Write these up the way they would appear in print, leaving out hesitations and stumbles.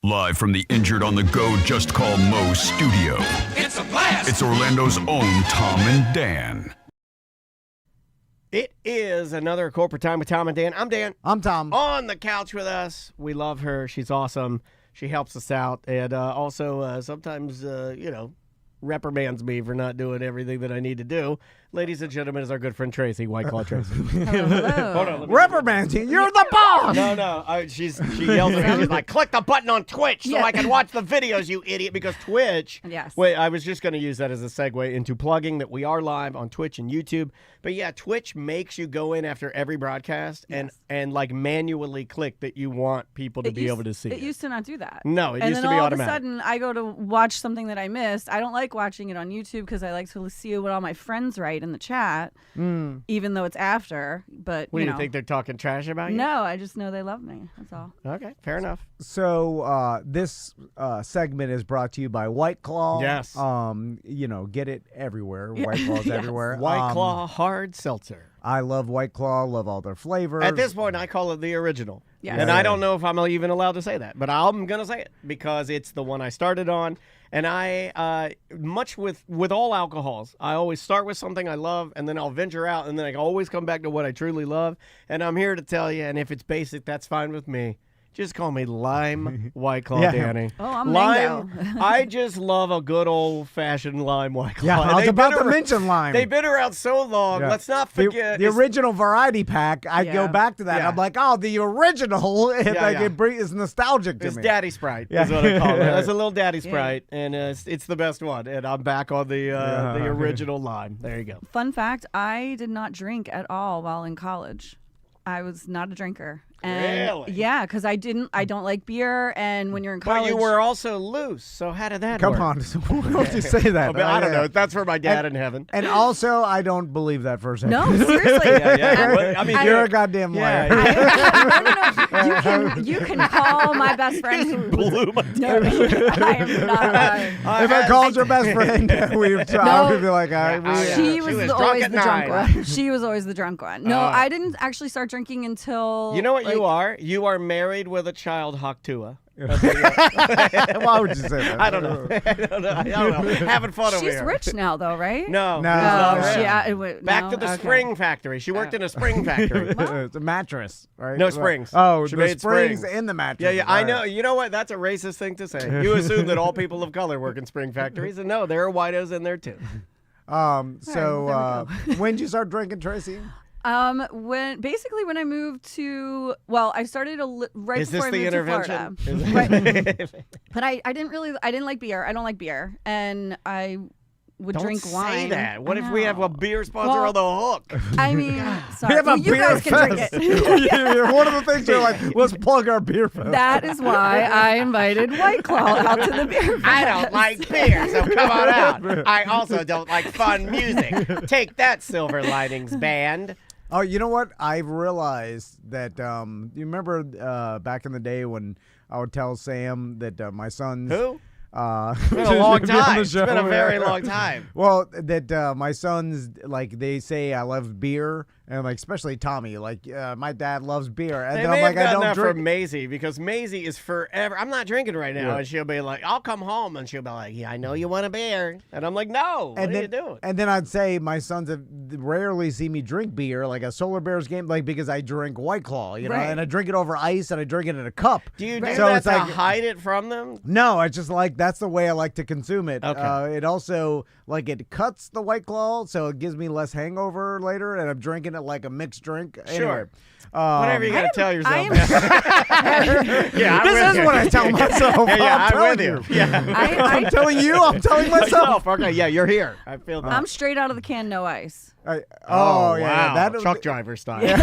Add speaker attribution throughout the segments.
Speaker 1: Live from the Injured on the Go Just Call Moe studio.
Speaker 2: It's a blast!
Speaker 1: It's Orlando's own Tom and Dan.
Speaker 3: It is another corporate time with Tom and Dan. I'm Dan.
Speaker 4: I'm Tom.
Speaker 3: On the couch with us. We love her. She's awesome. She helps us out. And also sometimes, reprimands me for not doing everything that I need to do. Ladies and gentlemen, is our good friend Tracy, White Tracy.
Speaker 5: Hello.
Speaker 3: Hold on.
Speaker 4: Reprimand you. You're the boss.
Speaker 3: No. She yells at me. She's like, click the button on Twitch so I can watch the videos, you idiot. Because Twitch.
Speaker 5: Yes.
Speaker 3: Wait, I was just going to use that as a segue into plugging that we are live on Twitch and YouTube. But yeah, Twitch makes you go in after every broadcast and like manually click that you want people to be able to see it.
Speaker 5: It used to not do that.
Speaker 3: No, it used to be
Speaker 5: all
Speaker 3: automatic.
Speaker 5: And then all of a sudden, I go to watch something that I missed. I don't like watching it on YouTube because I like to see what all my friends write in the chat, even though it's after. But
Speaker 3: What do you think they're talking trash about you?
Speaker 5: No, I just know they love me. That's all.
Speaker 3: Okay, fair enough.
Speaker 4: So this segment is brought to you by White Claw.
Speaker 3: Yes.
Speaker 4: Get it everywhere. White Claw's everywhere.
Speaker 3: White Claw hard seltzer.
Speaker 4: I love White Claw. Love all their flavors.
Speaker 3: At this point, I call it the original.
Speaker 5: Yes.
Speaker 3: And I don't know if I'm even allowed to say that, but I'm going to say it because it's the one I started on. And I, much with all alcohols, I always start with something I love, and then I'll venture out, and then I always come back to what I truly love. And I'm here to tell you, and if it's basic, that's fine with me. Just call me Lime White Claw, Danny.
Speaker 5: Oh, I'm
Speaker 3: lime.
Speaker 5: mango.
Speaker 3: I just love a good old-fashioned Lime White Claw.
Speaker 4: Yeah, I was
Speaker 3: They've
Speaker 4: about
Speaker 3: been
Speaker 4: to
Speaker 3: ar-
Speaker 4: mention Lime.
Speaker 3: They've been around so long.
Speaker 4: Yeah.
Speaker 3: Let's not forget.
Speaker 4: The original variety pack, I go back to that.
Speaker 3: Yeah.
Speaker 4: I'm like, the original. It's nostalgic to
Speaker 3: It's
Speaker 4: me.
Speaker 3: Daddy Sprite
Speaker 4: Yeah.
Speaker 3: is what I call it. It's a little Daddy Sprite, and it's the best one. And I'm back on the original Lime. There you go.
Speaker 5: Fun fact, I did not drink at all while in college. I was not a drinker. And
Speaker 3: Really?
Speaker 5: Yeah, because I don't like beer, and when you're in college...
Speaker 3: But you were also loose, so how did that
Speaker 4: Come
Speaker 3: work?
Speaker 4: on. Why don't you say that?
Speaker 3: I don't know. That's for my dad in heaven.
Speaker 4: And also, I don't believe that for a second.
Speaker 5: No, seriously.
Speaker 3: Well, I mean,
Speaker 4: You're a goddamn liar.
Speaker 5: No. You can call my best friend who
Speaker 3: blew my
Speaker 5: No, I am not lying.
Speaker 4: If I called your best friend, I would be like,
Speaker 5: She was always the drunk
Speaker 3: 9.
Speaker 5: one. She was always the drunk one. No, I didn't actually start drinking until...
Speaker 3: You know what you are? You are married with a child, Haktua.
Speaker 4: Why would you say that?
Speaker 3: I don't know. I don't know. Having fun over
Speaker 5: She's
Speaker 3: here.
Speaker 5: rich now, though, right?
Speaker 3: No. Back to the spring factory. She worked in a spring factory.
Speaker 4: It's a mattress, right?
Speaker 3: No springs.
Speaker 4: Oh,
Speaker 3: She
Speaker 4: the
Speaker 3: made
Speaker 4: springs in the mattress.
Speaker 3: Yeah, I know. You know what? That's a racist thing to say. You assume that all people of color work in spring factories, and no, there are whitos in there too.
Speaker 4: When did you start drinking, Tracy?
Speaker 5: When I moved to, I started right
Speaker 3: Is
Speaker 5: before I
Speaker 3: this
Speaker 5: moved
Speaker 3: the
Speaker 5: to
Speaker 3: intervention?
Speaker 5: Florida. But I didn't like beer. I don't like beer, and I would drink wine.
Speaker 3: Don't say that. What
Speaker 5: I
Speaker 3: if we have a
Speaker 5: know.
Speaker 3: beer sponsor on the hook?
Speaker 5: I mean, sorry.
Speaker 4: We have a
Speaker 5: you
Speaker 4: beer
Speaker 5: guys can drink
Speaker 4: fest.
Speaker 5: it.
Speaker 4: One of the things you're like, let's plug our beer fest.
Speaker 5: That is why I invited White Claw out to the beer fest.
Speaker 3: I don't like beer, so come on out. I also don't like fun music. Take that, Silver Linings Band.
Speaker 4: Oh, you know what? I've realized that, you remember back in the day when I would tell Sam that my son's...
Speaker 3: Who? It's been a long time. It's been a very long time.
Speaker 4: Well, that my sons, like, they say I love beer, and, like, especially Tommy, like, my dad loves beer. And
Speaker 3: They
Speaker 4: then
Speaker 3: may
Speaker 4: I'm like,
Speaker 3: have
Speaker 4: I
Speaker 3: done
Speaker 4: don't
Speaker 3: that
Speaker 4: drink.
Speaker 3: for Maisie, because Maisie is forever. I'm not drinking right now.
Speaker 4: Yeah.
Speaker 3: And she'll be like, I'll come home. And she'll be like, yeah, I know you want a beer. And I'm like, no, what are you doing?
Speaker 4: And then I'd say my sons have rarely see me drink beer, like a Solar Bears game, like because I drink White Claw, you know,
Speaker 5: Right.
Speaker 4: and I drink it over ice and I drink it in a cup.
Speaker 3: Do you do
Speaker 4: So
Speaker 3: that
Speaker 4: it's
Speaker 3: to
Speaker 4: like-
Speaker 3: hide it from them?
Speaker 4: No, it's just like that's the way I like to consume it.
Speaker 3: Okay.
Speaker 4: It also like it cuts the White Claw, so it gives me less hangover later, and I'm drinking it like a mixed drink.
Speaker 3: Sure.
Speaker 4: Anyway,
Speaker 3: Whatever you got to tell yourself.
Speaker 4: Yeah, this is what I tell myself.
Speaker 3: Yeah, I'm with
Speaker 4: telling
Speaker 3: you. Yeah.
Speaker 4: I'm telling you. I'm telling myself.
Speaker 3: Okay, yeah, you're here. I feel that.
Speaker 5: I'm straight out of the can, no ice.
Speaker 4: Yeah,
Speaker 3: wow.
Speaker 4: that
Speaker 3: Truck driver style.
Speaker 5: Yeah.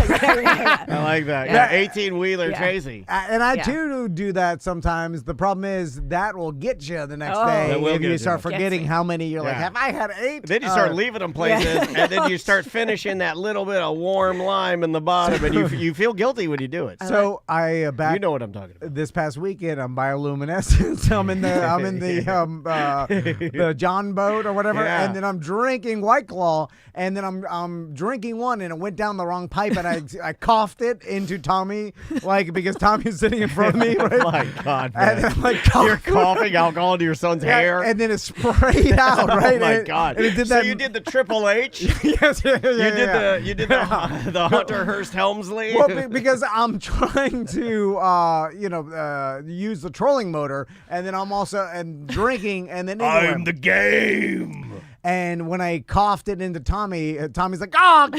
Speaker 3: I like that. Yeah, 18-wheeler Tracy.
Speaker 4: And I too do that sometimes. The problem is that will get you the next
Speaker 5: Oh.
Speaker 4: day
Speaker 3: That will
Speaker 4: if
Speaker 3: get
Speaker 4: you
Speaker 3: you.
Speaker 4: start forgetting how many. You're like,
Speaker 3: Yeah.
Speaker 4: have I had 8?
Speaker 3: Then you start leaving them places, and then you start finishing that little bit of warm lime in the bottom, and you feel guilty when you do it.
Speaker 4: So I back.
Speaker 3: You know what I'm talking about.
Speaker 4: This past weekend, I'm bioluminescence. I'm in the John boat or whatever,
Speaker 3: Yeah.
Speaker 4: and then I'm drinking White Claw, and then I'm drinking one, and it went down the wrong pipe, and I coughed it into Tommy, like because Tommy's sitting in front of me. Right?
Speaker 3: Oh my God, man.
Speaker 4: And I'm like,
Speaker 3: You're coughing alcohol into your son's hair.
Speaker 4: and then it sprayed out. Right?
Speaker 3: Oh my
Speaker 4: And
Speaker 3: God!
Speaker 4: And it did
Speaker 3: so
Speaker 4: that.
Speaker 3: you did the Triple H.
Speaker 4: Yes, yeah.
Speaker 3: You did the Hunter Hearst Helmsley.
Speaker 4: Well, because I'm trying to, use the trolling motor, and then I'm also drinking, and then
Speaker 3: I'm the game.
Speaker 4: And when I coughed it into Tommy, Tommy's like, "Oh,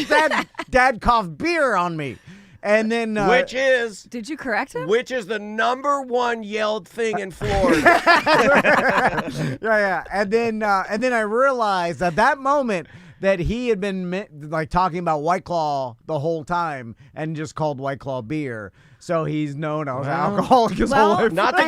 Speaker 4: Dad coughed beer on me," and then
Speaker 5: Did you correct him?
Speaker 3: which is the #1 yelled thing in Florida.
Speaker 4: yeah, and then I realized at that moment that he had been talking about White Claw the whole time and just called White Claw beer. So he's known I was an alcoholic his whole life.
Speaker 3: Not to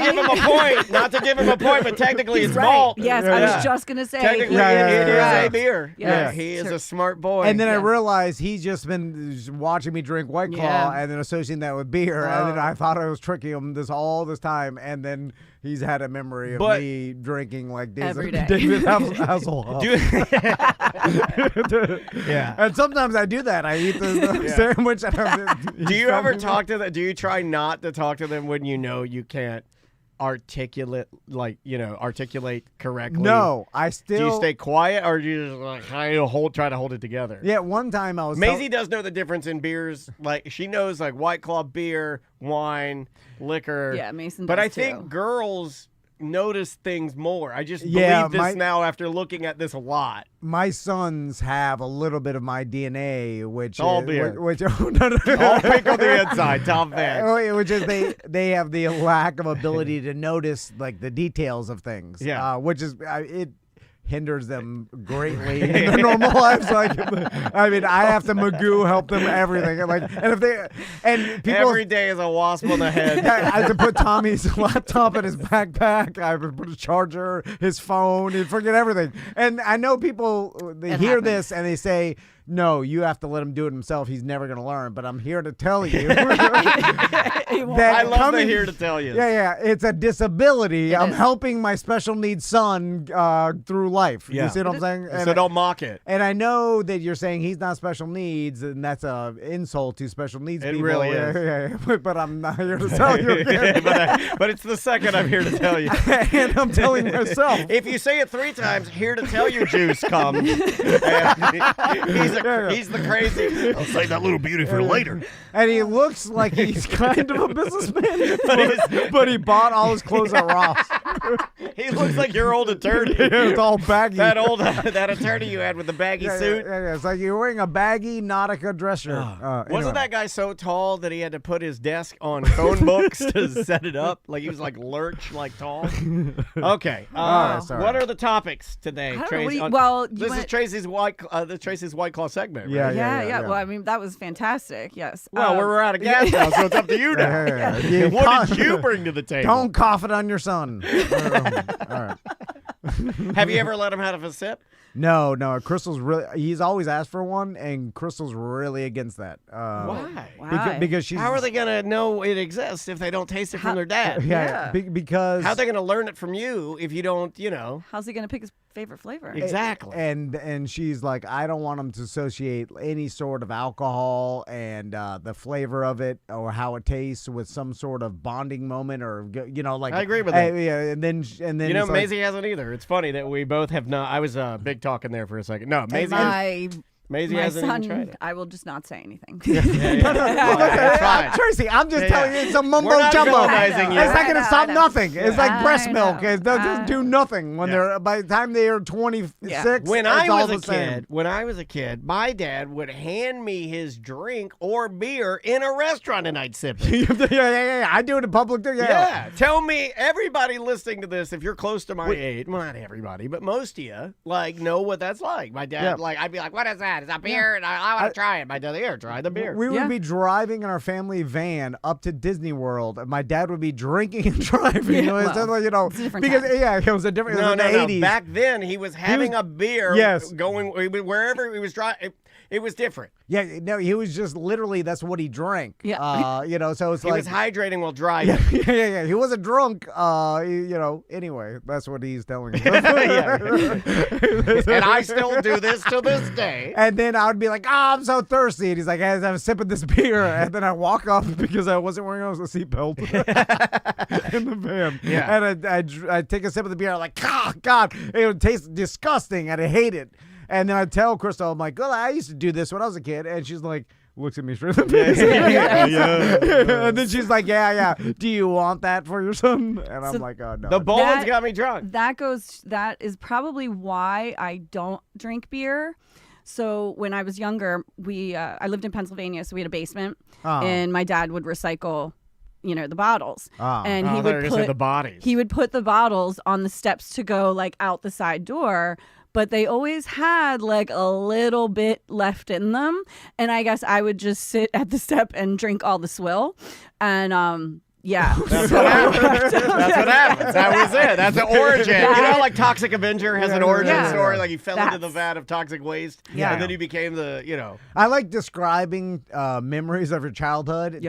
Speaker 3: give him a point, but technically it's malt.
Speaker 5: Yes, I was just gonna say.
Speaker 3: Technically, it is a beer.
Speaker 5: Yes.
Speaker 3: Yeah, he is a smart boy.
Speaker 4: And then I realized he's just been watching me drink White Claw and then associating that with beer. And then I thought I was tricking him all this time. And then he's had a memory of me drinking like
Speaker 5: every day.
Speaker 4: David Hasselhoff.
Speaker 3: Yeah.
Speaker 4: And sometimes I do that. I eat the sandwich. And
Speaker 3: Do you ever talk to them? Do you try not to talk to them when you know you can't articulate correctly?
Speaker 4: No, I still.
Speaker 3: Do you stay quiet or do you just try to hold it together?
Speaker 4: Yeah, one time I was.
Speaker 3: Maisie does know the difference in beers. Like she knows like White Claw beer, wine, liquor.
Speaker 5: Yeah, Mason
Speaker 3: But
Speaker 5: does
Speaker 3: I think
Speaker 5: too.
Speaker 3: girls notice things more. I just believe this now after looking at this a lot.
Speaker 4: My sons have a little bit of my DNA, which
Speaker 3: All
Speaker 4: is,
Speaker 3: beer.
Speaker 4: which no.
Speaker 3: All pink on the inside, top fan.
Speaker 4: Which is they have the lack of ability to notice like the details of things.
Speaker 3: Yeah.
Speaker 4: Which is it hinders them greatly in their normal lives. Like, I mean, I have to Magoo help them everything. Like, and people
Speaker 3: Every day is a wasp on the head.
Speaker 4: I have to put Tommy's laptop in his backpack. I have to put a charger, his phone, he'd forget everything. And I know people, they hear this and they say, no, you have to let him do it himself. He's never going to learn. But I'm here to tell you.
Speaker 3: I love to hear to tell you.
Speaker 4: Yeah. It's a disability. I'm helping my special needs son through life.
Speaker 3: Yeah.
Speaker 4: You see what I'm saying?
Speaker 3: So don't mock it.
Speaker 4: And I know that you're saying he's not special needs, and that's an insult to special needs people.
Speaker 3: It really is.
Speaker 4: Yeah. But I'm not here to tell you again.
Speaker 3: but it's the second I'm here to tell you.
Speaker 4: And I'm telling myself.
Speaker 3: If you say it 3 times, here to tell you juice comes. He's the crazy. I'll save that little beauty for later.
Speaker 4: And he looks like he's kind of a businessman, but he bought all his clothes at Ross.
Speaker 3: He looks like your old attorney.
Speaker 4: It's all baggy.
Speaker 3: That attorney you had with the baggy suit.
Speaker 4: Yeah. It's like you're wearing a baggy Nautica dress shirt.
Speaker 3: Wasn't that guy so tall that he had to put his desk on phone books to set it up? Like he was like lurch, like tall. Okay.
Speaker 4: sorry.
Speaker 3: What are the topics today,
Speaker 5: I don't know,
Speaker 3: Tracy?
Speaker 5: this
Speaker 3: is Tracy's White Claw segment. Right?
Speaker 4: Yeah.
Speaker 5: Well, I mean, that was fantastic. Yes.
Speaker 3: Well, we're out of gas now, so it's up to you now.
Speaker 4: Yeah.
Speaker 3: What did you bring to the table?
Speaker 4: Don't cough it on your son. All right.
Speaker 3: Have you ever let him have a sip?
Speaker 4: No. Crystal's he's always asked for one, and Crystal's really against that.
Speaker 3: Why?
Speaker 5: Why?
Speaker 4: Because she's.
Speaker 3: How are they going to know it exists if they don't taste it from their dad?
Speaker 4: Yeah. Because.
Speaker 3: How are they going to learn it from you if you don't,
Speaker 5: How's he gonna pick his favorite flavor?
Speaker 3: Exactly.
Speaker 4: And she's like, I don't want him to associate any sort of alcohol and the flavor of it or how it tastes with some sort of bonding moment or like.
Speaker 3: I agree with that.
Speaker 4: Yeah, and then
Speaker 3: Maisie hasn't either. It's funny that we both have not. I was big talking there for a second. No, Maisie
Speaker 5: My
Speaker 3: hasn't
Speaker 5: son,
Speaker 3: even tried it.
Speaker 5: I will just not say anything.
Speaker 3: That's fine.
Speaker 4: Tracy, I'm just telling you, it's a mumbo
Speaker 3: We're not
Speaker 4: jumbo.
Speaker 3: villainizing you.
Speaker 4: It's not going to stop
Speaker 5: I know.
Speaker 4: nothing. It's like breast
Speaker 5: I
Speaker 4: milk.
Speaker 5: know.
Speaker 4: It doesn't do nothing when they're by the time they are 26.
Speaker 3: When
Speaker 4: it's
Speaker 3: I
Speaker 4: all
Speaker 3: was
Speaker 4: the same.
Speaker 3: when I was a kid, my dad would hand me his drink or beer in a restaurant, and I'd sip it.
Speaker 4: yeah. I do it in public too.
Speaker 3: Yeah. Tell me, everybody listening to this, if you're close to my age, well, not everybody, but most of you, know what that's like. My dad, I'd be like, what is that? Is that beer? And I want to try it. My dad, here, try the beer.
Speaker 4: We would be driving in our family van up to Disney World, and my dad would be drinking and driving.
Speaker 5: It's a different
Speaker 4: because
Speaker 5: time.
Speaker 4: it was a different.
Speaker 3: No,
Speaker 4: it was in the 80s.
Speaker 3: Back then, he was having a beer.
Speaker 4: Yes.
Speaker 3: Going wherever he was driving. It was different.
Speaker 4: Yeah, no, he was just literally, that's what he drank.
Speaker 5: Yeah.
Speaker 4: So it's
Speaker 3: He
Speaker 4: like.
Speaker 3: was hydrating while driving.
Speaker 4: Yeah. He wasn't drunk. Anyway, that's what he's telling me.
Speaker 3: And I still do this to this day.
Speaker 4: And then I would be like, I'm so thirsty. And he's like, hey, have a sip of this beer. And then I walk up because I wasn't wearing a seatbelt in the van.
Speaker 3: Yeah.
Speaker 4: And I take a sip of the beer. I'm like, God, it would taste disgusting. And I hate it. And then I tell Crystal, I'm like, I used to do this when I was a kid. And she's like, looks at me straight in the face. And then she's like, yeah. Do you want that for your son? And I'm like, oh, no.
Speaker 3: The bowling's got me drunk.
Speaker 5: That is probably why I don't drink beer. So when I was younger, I lived in Pennsylvania, so we had a basement, and my dad would recycle, the bottles, and he would put
Speaker 3: the bodies.
Speaker 5: He would put the bottles on the steps to go like out the side door. But they always had like a little bit left in them. And I guess I would just sit at the step and drink all the swill. And yeah.
Speaker 3: That's what happens. That's what happens. That was it. That's the origin. Like Toxic Avenger has an origin story. Like he fell into the vat of toxic waste.
Speaker 5: Yeah.
Speaker 3: And then he became
Speaker 4: I like describing memories of your childhood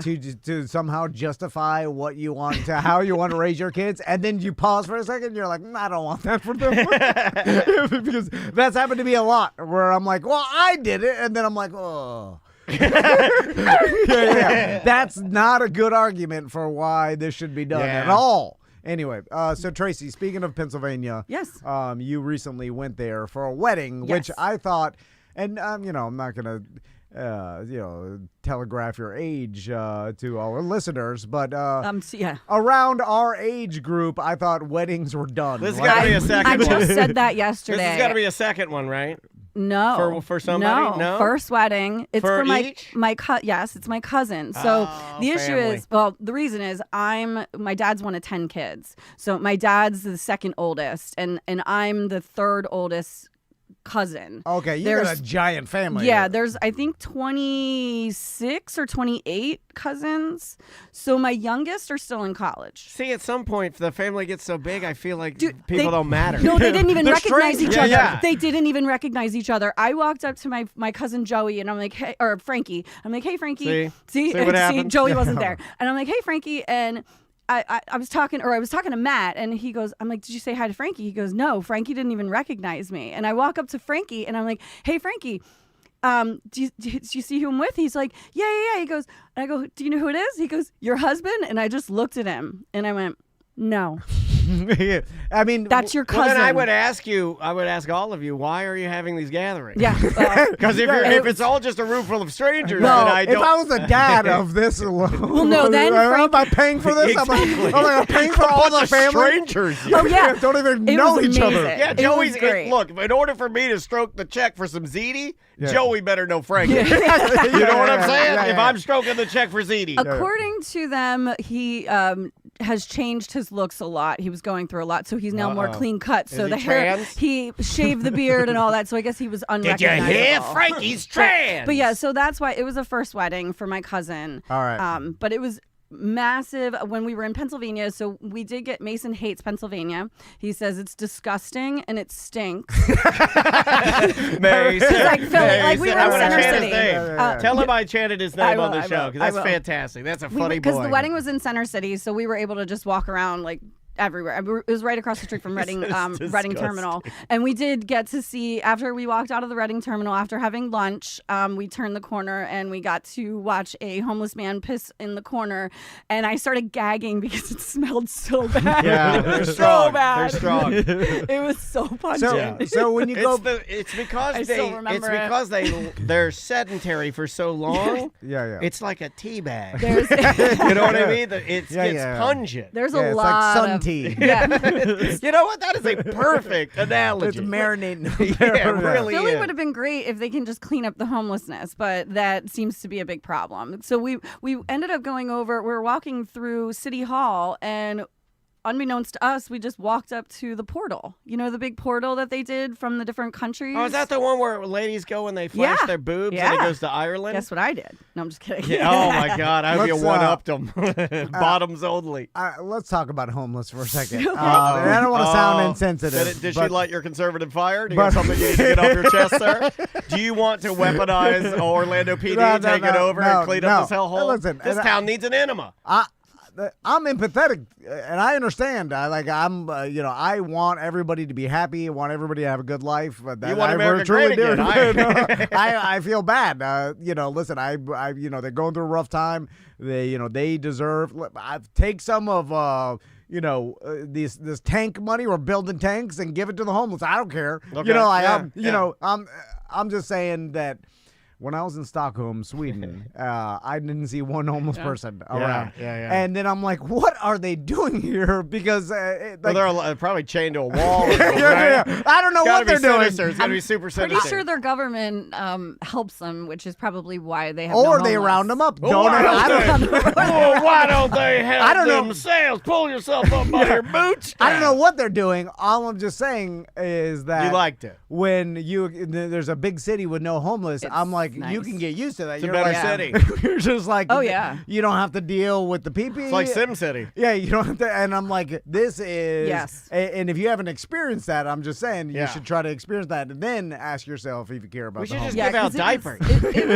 Speaker 4: to somehow justify what you want to how you want to raise your kids, and then you pause for a second and you're like, I don't want that for them. Because that's happened to me a lot where I'm like, well, I did it, and then I'm like, oh. Yeah. That's not a good argument for why this should be done at all. Anyway, so Tracy, speaking of Pennsylvania,
Speaker 5: yes,
Speaker 4: you recently went there for a wedding, which I thought, and I'm not gonna, telegraph your age to our listeners, but around our age group, I thought weddings were done.
Speaker 3: This has got to be a second
Speaker 5: I
Speaker 3: one.
Speaker 5: just said that yesterday.
Speaker 3: This has got to be a second one, right?
Speaker 5: No.
Speaker 3: For somebody? No.
Speaker 5: First wedding. It's for
Speaker 3: each?
Speaker 5: Yes, it's my cousin. So the issue
Speaker 3: family.
Speaker 5: is, the reason is my dad's one of 10 kids. So my dad's the second oldest and I'm the third oldest cousin.
Speaker 4: Okay, you got a giant family.
Speaker 5: Yeah, there's I think 26 or 28 cousins. So my youngest are still in college.
Speaker 3: See, at some point, the family gets so big, I feel like people don't matter.
Speaker 5: No, they didn't even recognize each other.
Speaker 3: Yeah.
Speaker 5: They didn't even recognize each other. I walked up to my cousin Joey and I'm like, hey, or Frankie. I'm like, hey, Frankie. See
Speaker 3: what happened?
Speaker 5: Joey wasn't there. And I'm like, hey, Frankie. And I was talking to Matt, and he goes, I'm like, did you say hi to Frankie? He goes, no, Frankie didn't even recognize me. And I walk up to Frankie, and I'm like, hey, Frankie, do you see who I'm with? He's like, yeah. He goes, and I go, do you know who it is? He goes, your husband? And I just looked at him, and I went, no.
Speaker 4: I mean,
Speaker 5: that's your cousin.
Speaker 3: Well, then I would ask all of you, why are you having these gatherings?
Speaker 5: Yeah.
Speaker 3: Because if it's all just a room full of strangers, then I don't.
Speaker 4: If I was the dad of this,
Speaker 5: then
Speaker 4: am I paying for this?
Speaker 3: Exactly.
Speaker 4: I'm paying for all the family.
Speaker 3: Strangers.
Speaker 5: Oh yeah,
Speaker 4: don't even know each other.
Speaker 3: Yeah, Joey's look. In order for me to stroke the check for some ziti, Joey better know Frankie. You know what I'm saying? If I'm stroking the check for ziti.
Speaker 5: According to them, he has changed his looks a lot. He was going through a lot, so he's now more clean cut. So the hair, he shaved the beard and all that. So I guess he was unrecognizable.
Speaker 3: Did you hear? Frankie's trans.
Speaker 5: But yeah, so that's why it was a first wedding for my cousin.
Speaker 4: All right.
Speaker 5: But it was massive when we were in Pennsylvania. So we did get, Mason hates Pennsylvania. He says it's disgusting and it stinks.
Speaker 3: Mason.
Speaker 5: Like Philly, like we were in Center City.
Speaker 3: Tell him I chanted his name on the
Speaker 5: I
Speaker 3: show
Speaker 5: will.
Speaker 3: because that's fantastic. That's a funny boy.
Speaker 5: Because the wedding was in Center City, so we were able to just walk around like everywhere. It was right across the street from Reading Terminal. And we did get to see, after we walked out of the Reading Terminal, after having lunch, we turned the corner and we got to watch a homeless man piss in the corner. And I started gagging because it smelled so bad.
Speaker 3: Yeah, they're strong.
Speaker 5: So bad.
Speaker 3: They're strong.
Speaker 5: It was so pungent.
Speaker 4: So when you go,
Speaker 3: it's because
Speaker 5: it.
Speaker 3: they're sedentary for so long.
Speaker 4: Yeah.
Speaker 3: It's like a tea bag.
Speaker 5: There's
Speaker 3: You know what I mean? It gets pungent.
Speaker 5: There's a
Speaker 4: it's
Speaker 5: lot
Speaker 4: like sun
Speaker 5: of
Speaker 4: tea.
Speaker 5: Yeah.
Speaker 3: You know what? That is a perfect analogy.
Speaker 4: It's marinating.
Speaker 3: Yeah, it really
Speaker 5: Philly
Speaker 3: is.
Speaker 5: would have been great if they can just clean up the homelessness, but that seems to be a big problem. So we ended up going over. We were walking through City Hall, and unbeknownst to us, we just walked up to the portal. You know, the big portal that they did from the different countries?
Speaker 3: Oh, is that the one where ladies go and they flash their boobs and it goes to Ireland?
Speaker 5: Guess what I did? No, I'm just kidding.
Speaker 3: Yeah, oh, my God. I hope you
Speaker 4: Let's,
Speaker 3: one-upped them. Bottoms only.
Speaker 4: Let's talk about homeless for a second. I don't want to sound insensitive.
Speaker 3: Did she light your conservative fire? Do you have something you need to get off your chest there? Do you want to weaponize Orlando PD, take it over, and clean up this hellhole?
Speaker 4: Listen,
Speaker 3: this town needs an enema.
Speaker 4: I'm empathetic, and I understand. I want everybody to be happy. I want everybody to have a good life. But
Speaker 3: You want America great again.
Speaker 4: I feel bad. Listen, they're going through a rough time. They deserve. Take some of. This tank money. We're building tanks and give it to the homeless. I don't care.
Speaker 3: Okay.
Speaker 4: I'm just saying that. When I was in Stockholm, Sweden, I didn't see one homeless person around.
Speaker 3: Yeah.
Speaker 4: And then I'm like, what are they doing here? Because
Speaker 3: they're probably chained to a wall.
Speaker 4: Yeah. I don't know what they're doing.
Speaker 3: It's got to be super sinister.
Speaker 5: Pretty sure their government helps them, which is probably why they have
Speaker 4: Or
Speaker 5: no
Speaker 4: they
Speaker 5: homeless.
Speaker 4: round them up.
Speaker 3: Why don't they help themselves? Pull yourself up by your boots.
Speaker 4: I don't know what they're doing. All I'm just saying is that
Speaker 3: you liked it.
Speaker 4: When there's a big city with no homeless, I'm like,
Speaker 5: nice.
Speaker 4: you can get used to that.
Speaker 3: It's a better city.
Speaker 4: You're just like,
Speaker 5: oh yeah,
Speaker 4: you don't have to deal with the pee-pee.
Speaker 3: It's like Sim City.
Speaker 4: Yeah, you don't have to. And I'm like, this is.
Speaker 5: Yes.
Speaker 4: And if you haven't experienced that, I'm just saying you should try to experience that, and then ask yourself if you care about.
Speaker 3: We should
Speaker 4: the
Speaker 3: just
Speaker 4: homeless.
Speaker 3: give out diapers.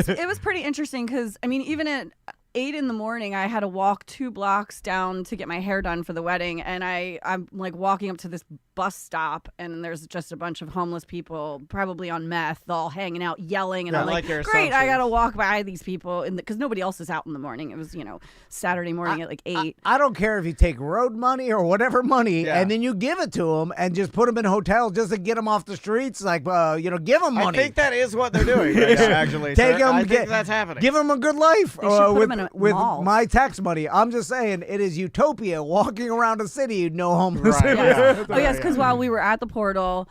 Speaker 5: It was pretty interesting because I mean, even at 8 in the morning, I had to walk 2 blocks down to get my hair done for the wedding, and I'm like walking up to this bus stop, and there's just a bunch of homeless people, probably on meth, all hanging out, yelling, and I'm like great, I gotta walk by these people, because nobody else is out in the morning. It was Saturday morning at like 8.
Speaker 4: I don't care if you take road money or whatever money, and then you give it to them and just put them in hotels just to get them off the streets. Like, give them money.
Speaker 3: I think that is what they're doing. Actually,
Speaker 4: take them.
Speaker 3: I think that's happening.
Speaker 4: Give them a good life.
Speaker 5: They should put them in
Speaker 4: with
Speaker 5: malls.
Speaker 4: my tax money. I'm just saying it is utopia walking around a city, no homeless.
Speaker 3: Right,
Speaker 5: Yes. Oh yes, because while we were at the portal,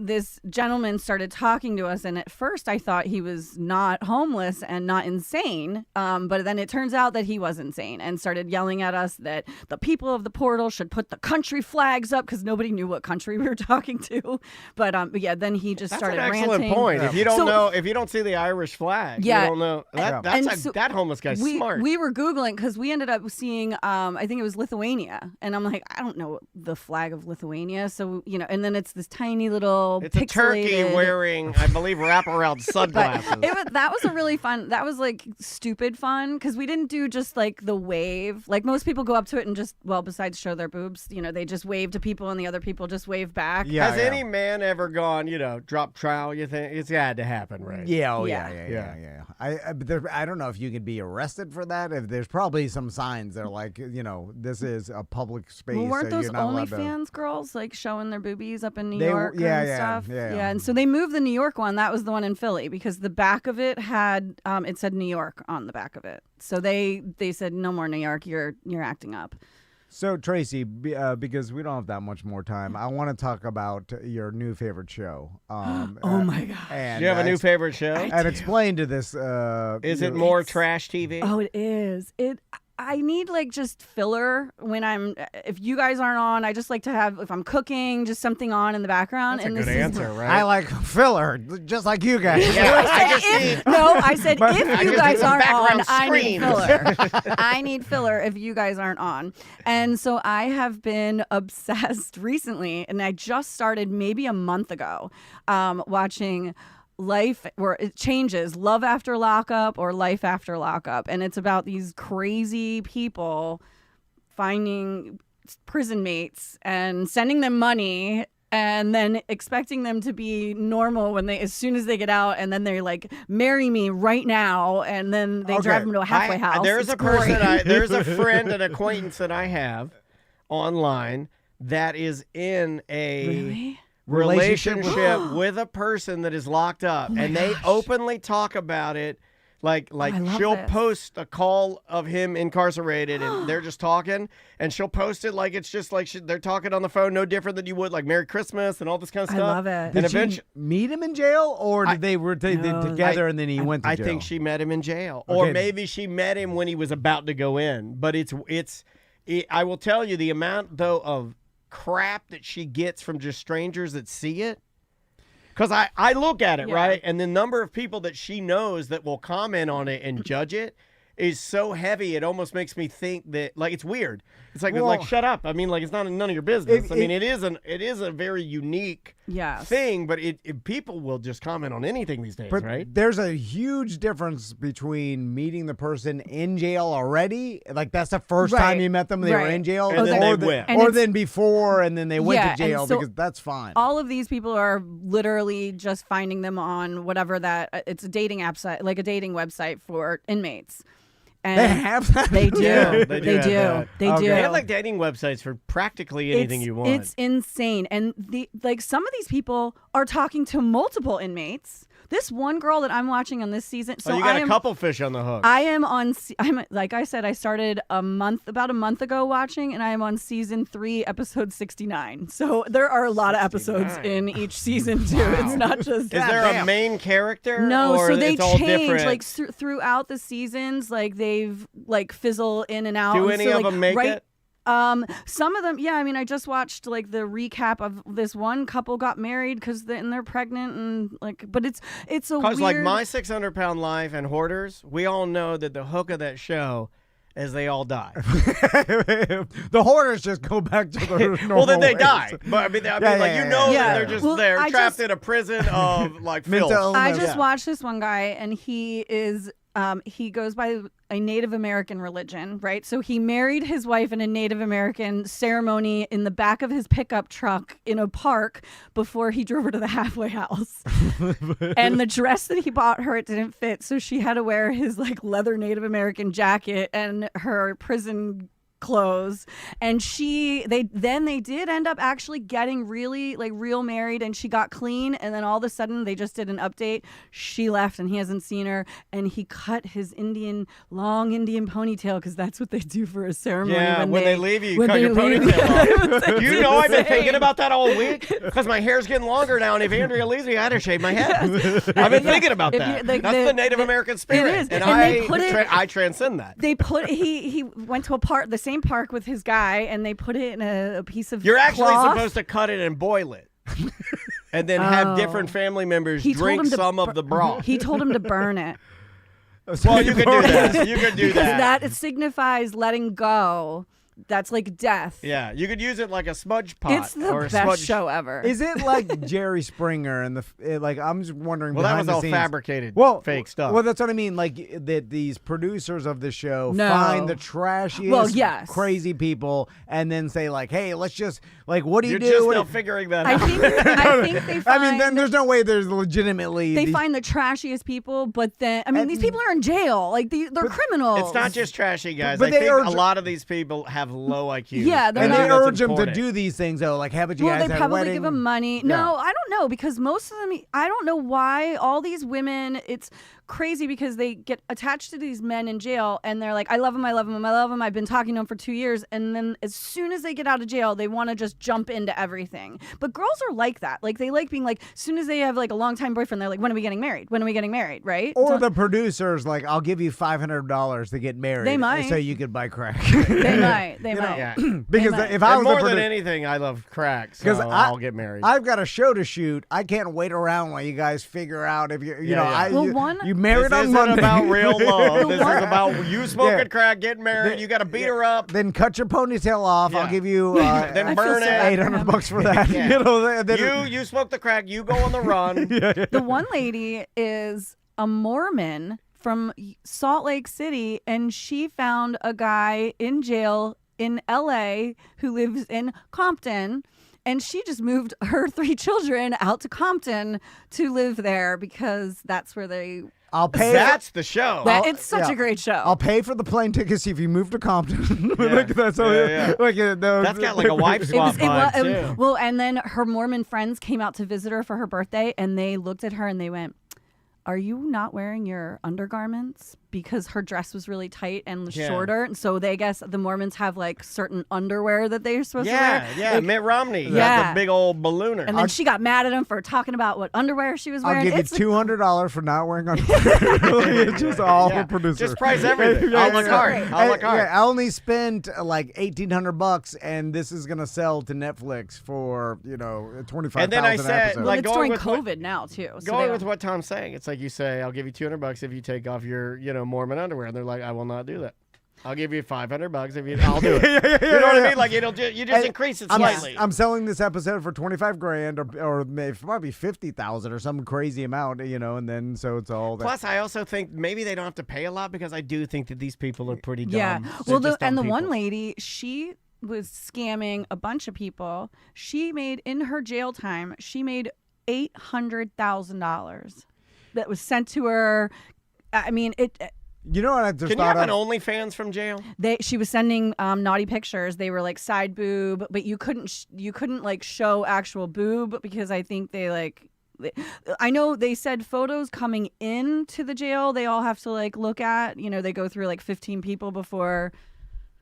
Speaker 5: this gentleman started talking to us, and at first I thought he was not homeless and not insane, but then it turns out that he was insane and started yelling at us that the people of the portal should put the country flags up, because nobody knew what country we were talking to. But yeah, then he just started ranting.
Speaker 3: That's an excellent point. If you don't if you don't see the Irish flag, you don't know. That homeless guy's smart.
Speaker 5: We were Googling because we ended up seeing, I think it was Lithuania, and I'm like, I don't know the flag of Lithuania, so and then it's this tiny little.
Speaker 3: It's a turkey wearing, I believe, wraparound sunglasses.
Speaker 5: That was a really fun. That was like stupid fun because we didn't do just like the wave. Like most people go up to it and just, besides show their boobs, they just wave to people and the other people just wave back.
Speaker 3: Yeah, Has any man ever gone, drop trowel? You think it's had to happen, right?
Speaker 4: Yeah. Yeah. I don't know if you could be arrested for that. If there's probably some signs that are like, this is a public space.
Speaker 5: Well, weren't those OnlyFans girls like showing their boobies up in New York? Stuff. Yeah. And so they moved the New York one. That was the one in Philly because the back of it had it said New York on the back of it. So they said no more New York. You're acting up.
Speaker 4: So Tracy, because we don't have that much more time, I want to talk about your new favorite show.
Speaker 5: Oh my gosh!
Speaker 3: And you have a new favorite show?
Speaker 4: And explain to this.
Speaker 3: Is it more trash TV?
Speaker 5: Oh, it is. I need like just filler when if you guys aren't on, I just like to have, if I'm cooking, just something on in the background.
Speaker 3: That's a good answer, right?
Speaker 4: I like filler, just like you guys.
Speaker 5: I said if you guys aren't on, I need filler. I need filler if you guys aren't on. And so I have been obsessed recently, and I just started maybe a month ago watching Life, where it changes, Love After Lockup or Life After Lockup, and it's about these crazy people finding prison mates and sending them money and then expecting them to be normal as soon as they get out, and then they're like, marry me right now, and then they drive them to a halfway house.
Speaker 3: There's there's a friend, an acquaintance that I have online that is in a relationship with a person that is locked up, and they openly talk about it. Like she'll post a call of him incarcerated, and they're just talking, and she'll post it like it's just like they're talking on the phone, no different than you would like Merry Christmas and all this kind of stuff.
Speaker 5: I love it.
Speaker 4: Did she meet him in jail, or did they were together and then he went to jail?
Speaker 3: I think she met him in jail, or maybe she met him when he was about to go in. But it's I will tell you the amount, though, of crap that she gets from just strangers that see it. Because I look at it, right? And the number of people that she knows that will comment on it and judge it is so heavy, it almost makes me think that, like, it's weird. It's like shut up. I mean, like, it's not none of your business. It is a very unique thing, but people will just comment on anything these days, right?
Speaker 4: There's a huge difference between meeting the person in jail already, like that's the first time you met them, they were in jail,
Speaker 3: and then they went.
Speaker 4: Or then before, and then they went to jail, because that's fine.
Speaker 5: All of these people are literally just finding them on whatever it's a dating app site, like a dating website for inmates. And
Speaker 4: they have that?
Speaker 5: They do.
Speaker 3: Yeah,
Speaker 5: they
Speaker 3: do.
Speaker 5: They do.
Speaker 3: They have like dating websites for practically anything you want.
Speaker 5: It's insane. And some of these people are talking to multiple inmates. This one girl that I'm watching on this season. So
Speaker 3: you got a couple fish on the hook.
Speaker 5: I am on. I'm like I said. I started about a month ago watching, and I am on season 3, episode 69. So there are a lot of episodes in each season too. Wow. It's not just.
Speaker 3: Is there a main character?
Speaker 5: No.
Speaker 3: Or
Speaker 5: so they
Speaker 3: it's all
Speaker 5: change
Speaker 3: different?
Speaker 5: like throughout the seasons. Like they've like fizzle in and out.
Speaker 3: Do any of them make it?
Speaker 5: Some of them, yeah. I mean, I just watched like the recap of this one couple got married because they're pregnant and like, but it's a weird.
Speaker 3: Because like My 600-Pound Life and Hoarders, we all know that the hook of that show is they all die.
Speaker 4: The hoarders just go back to their normal
Speaker 3: well, then they
Speaker 4: ways.
Speaker 3: die. But I mean, that they're just they're trapped in a prison of like filth.
Speaker 5: I just watched this one guy, and he is. He goes by a Native American religion, right? So he married his wife in a Native American ceremony in the back of his pickup truck in a park before he drove her to the halfway house. And the dress that he bought her, it didn't fit. So she had to wear his like leather Native American jacket and her prison clothes, and they did end up actually getting really like real married, and she got clean, and then all of a sudden they just did an update. She left and he hasn't seen her, and he cut his long Indian ponytail because that's what they do for a ceremony.
Speaker 3: Yeah, when they leave you cut your ponytail off. You know, I've been thinking about that all week because my hair's getting longer now, and if Andrea leaves me, I had to shave my head. I've been thinking about that. That's the Native American spirit.
Speaker 5: It is.
Speaker 3: And I transcend that.
Speaker 5: They put he went to the same park with his guy, and they put it in a piece of
Speaker 3: You're actually
Speaker 5: cloth.
Speaker 3: supposed to cut it and boil it. And then have different family members drink some of the broth.
Speaker 5: He told him to burn it.
Speaker 3: Well, you could do that. You could do
Speaker 5: because
Speaker 3: that.
Speaker 5: It signifies letting go. That's like death.
Speaker 3: Yeah, you could use it like a smudge pot.
Speaker 5: It's the best show ever.
Speaker 4: Is it like Jerry Springer and like I'm just wondering?
Speaker 3: Well, that was all
Speaker 4: scenes.
Speaker 3: Fabricated, fake stuff.
Speaker 4: Well, that's what I mean. Like that these producers of the show find the trashiest, crazy people, and then say like, "Hey, let's just like, what do you do?"
Speaker 3: You're just now figuring that out.
Speaker 5: I think they find.
Speaker 4: I mean, then there's no way there's legitimately.
Speaker 5: They find the trashiest people, but then I mean, these people are in jail. Like they're criminals.
Speaker 3: It's not just trashy guys.
Speaker 4: But
Speaker 3: I think a lot of these people have low IQ.
Speaker 5: Yeah,
Speaker 4: and they urge them to do these things though. Like, haven't you guys
Speaker 5: they
Speaker 4: had
Speaker 5: probably
Speaker 4: wedding?
Speaker 5: give them money. No, I don't know, because most of them. I don't know why all these women. It's crazy because they get attached to these men in jail, and they're like, I love him, I love him, I love him. I've been talking to him for 2 years, and then as soon as they get out of jail, they want to just jump into everything. But girls are like that. Like they like being like, as soon as they have like a long-time boyfriend, they're like, when are we getting married? When are we getting married? Right?
Speaker 4: Or the producers like, I'll give you $500 to get married.
Speaker 5: They might.
Speaker 4: So you could buy crack.
Speaker 5: They might. They might.
Speaker 3: Yeah.
Speaker 4: Because if I was
Speaker 3: more than anything, I love crack. So I'll get married.
Speaker 4: I've got a show to shoot. I can't wait around while you guys figure out if you you married on Monday.
Speaker 3: About real love. This is about you smoking crack, getting married. You got to beat her up.
Speaker 4: Then cut your ponytail off. I'll give you
Speaker 3: then burn it.
Speaker 4: $800 for that.
Speaker 3: Yeah.
Speaker 4: You know,
Speaker 3: you smoke the crack. You go on the run.
Speaker 5: The one lady is a Mormon from Salt Lake City, and she found a guy in jail in LA who lives in Compton. And she just moved her 3 children out to Compton to live there because that's where they.
Speaker 4: I'll pay.
Speaker 3: That's the show.
Speaker 5: It's such a great show.
Speaker 4: I'll pay for the plane tickets if you move to Compton. That's
Speaker 3: got like a wife swap vibe too.
Speaker 5: Well, and then her Mormon friends came out to visit her for her birthday, and they looked at her and they went, are you not wearing your undergarments? Because her dress was really tight and shorter. And so I guess the Mormons have like certain underwear that they're supposed to wear.
Speaker 3: Yeah,
Speaker 5: like,
Speaker 3: Mitt Romney.
Speaker 5: Yeah.
Speaker 3: The big old ballooner.
Speaker 5: And then she got mad at him for talking about what underwear she was wearing.
Speaker 4: I'll give you $200 for not wearing underwear. Just all the producer.
Speaker 3: Just price everything.
Speaker 4: Yeah,
Speaker 3: a la carte. A la carte.
Speaker 4: Yeah, I only spent like $1,800, and this is gonna sell to Netflix for 25,000.
Speaker 3: And then I said,
Speaker 4: episodes.
Speaker 3: like,
Speaker 5: it's
Speaker 3: going
Speaker 5: during
Speaker 3: with
Speaker 5: COVID now too. So
Speaker 3: Going with what Tom's saying, it's like you say, I'll give you $200 if you take off your, Mormon underwear. And they're like, I will not do that. I'll give you $500 if you. I'll do it. You know what I mean? Like you just increase it slightly.
Speaker 4: I'm selling this episode for $25,000 or maybe probably $50,000 or some crazy amount, and then so it's all that.
Speaker 3: Plus, I also think maybe they don't have to pay a lot because I do think that these people are pretty dumb.
Speaker 5: yeah.
Speaker 3: They're
Speaker 5: Well,
Speaker 3: just dumb
Speaker 5: the
Speaker 3: people.
Speaker 5: one lady, she was scamming a bunch of people. She made in her jail time, she made $800,000 that was sent to her. I mean,
Speaker 4: You know what I just
Speaker 3: Can you
Speaker 4: thought
Speaker 3: have an
Speaker 4: of?
Speaker 3: OnlyFans from jail?
Speaker 5: She was sending naughty pictures. They were like side boob, but you couldn't like show actual boob because I think I know they said photos coming into the jail they all have to like look at. They go through like 15 people before.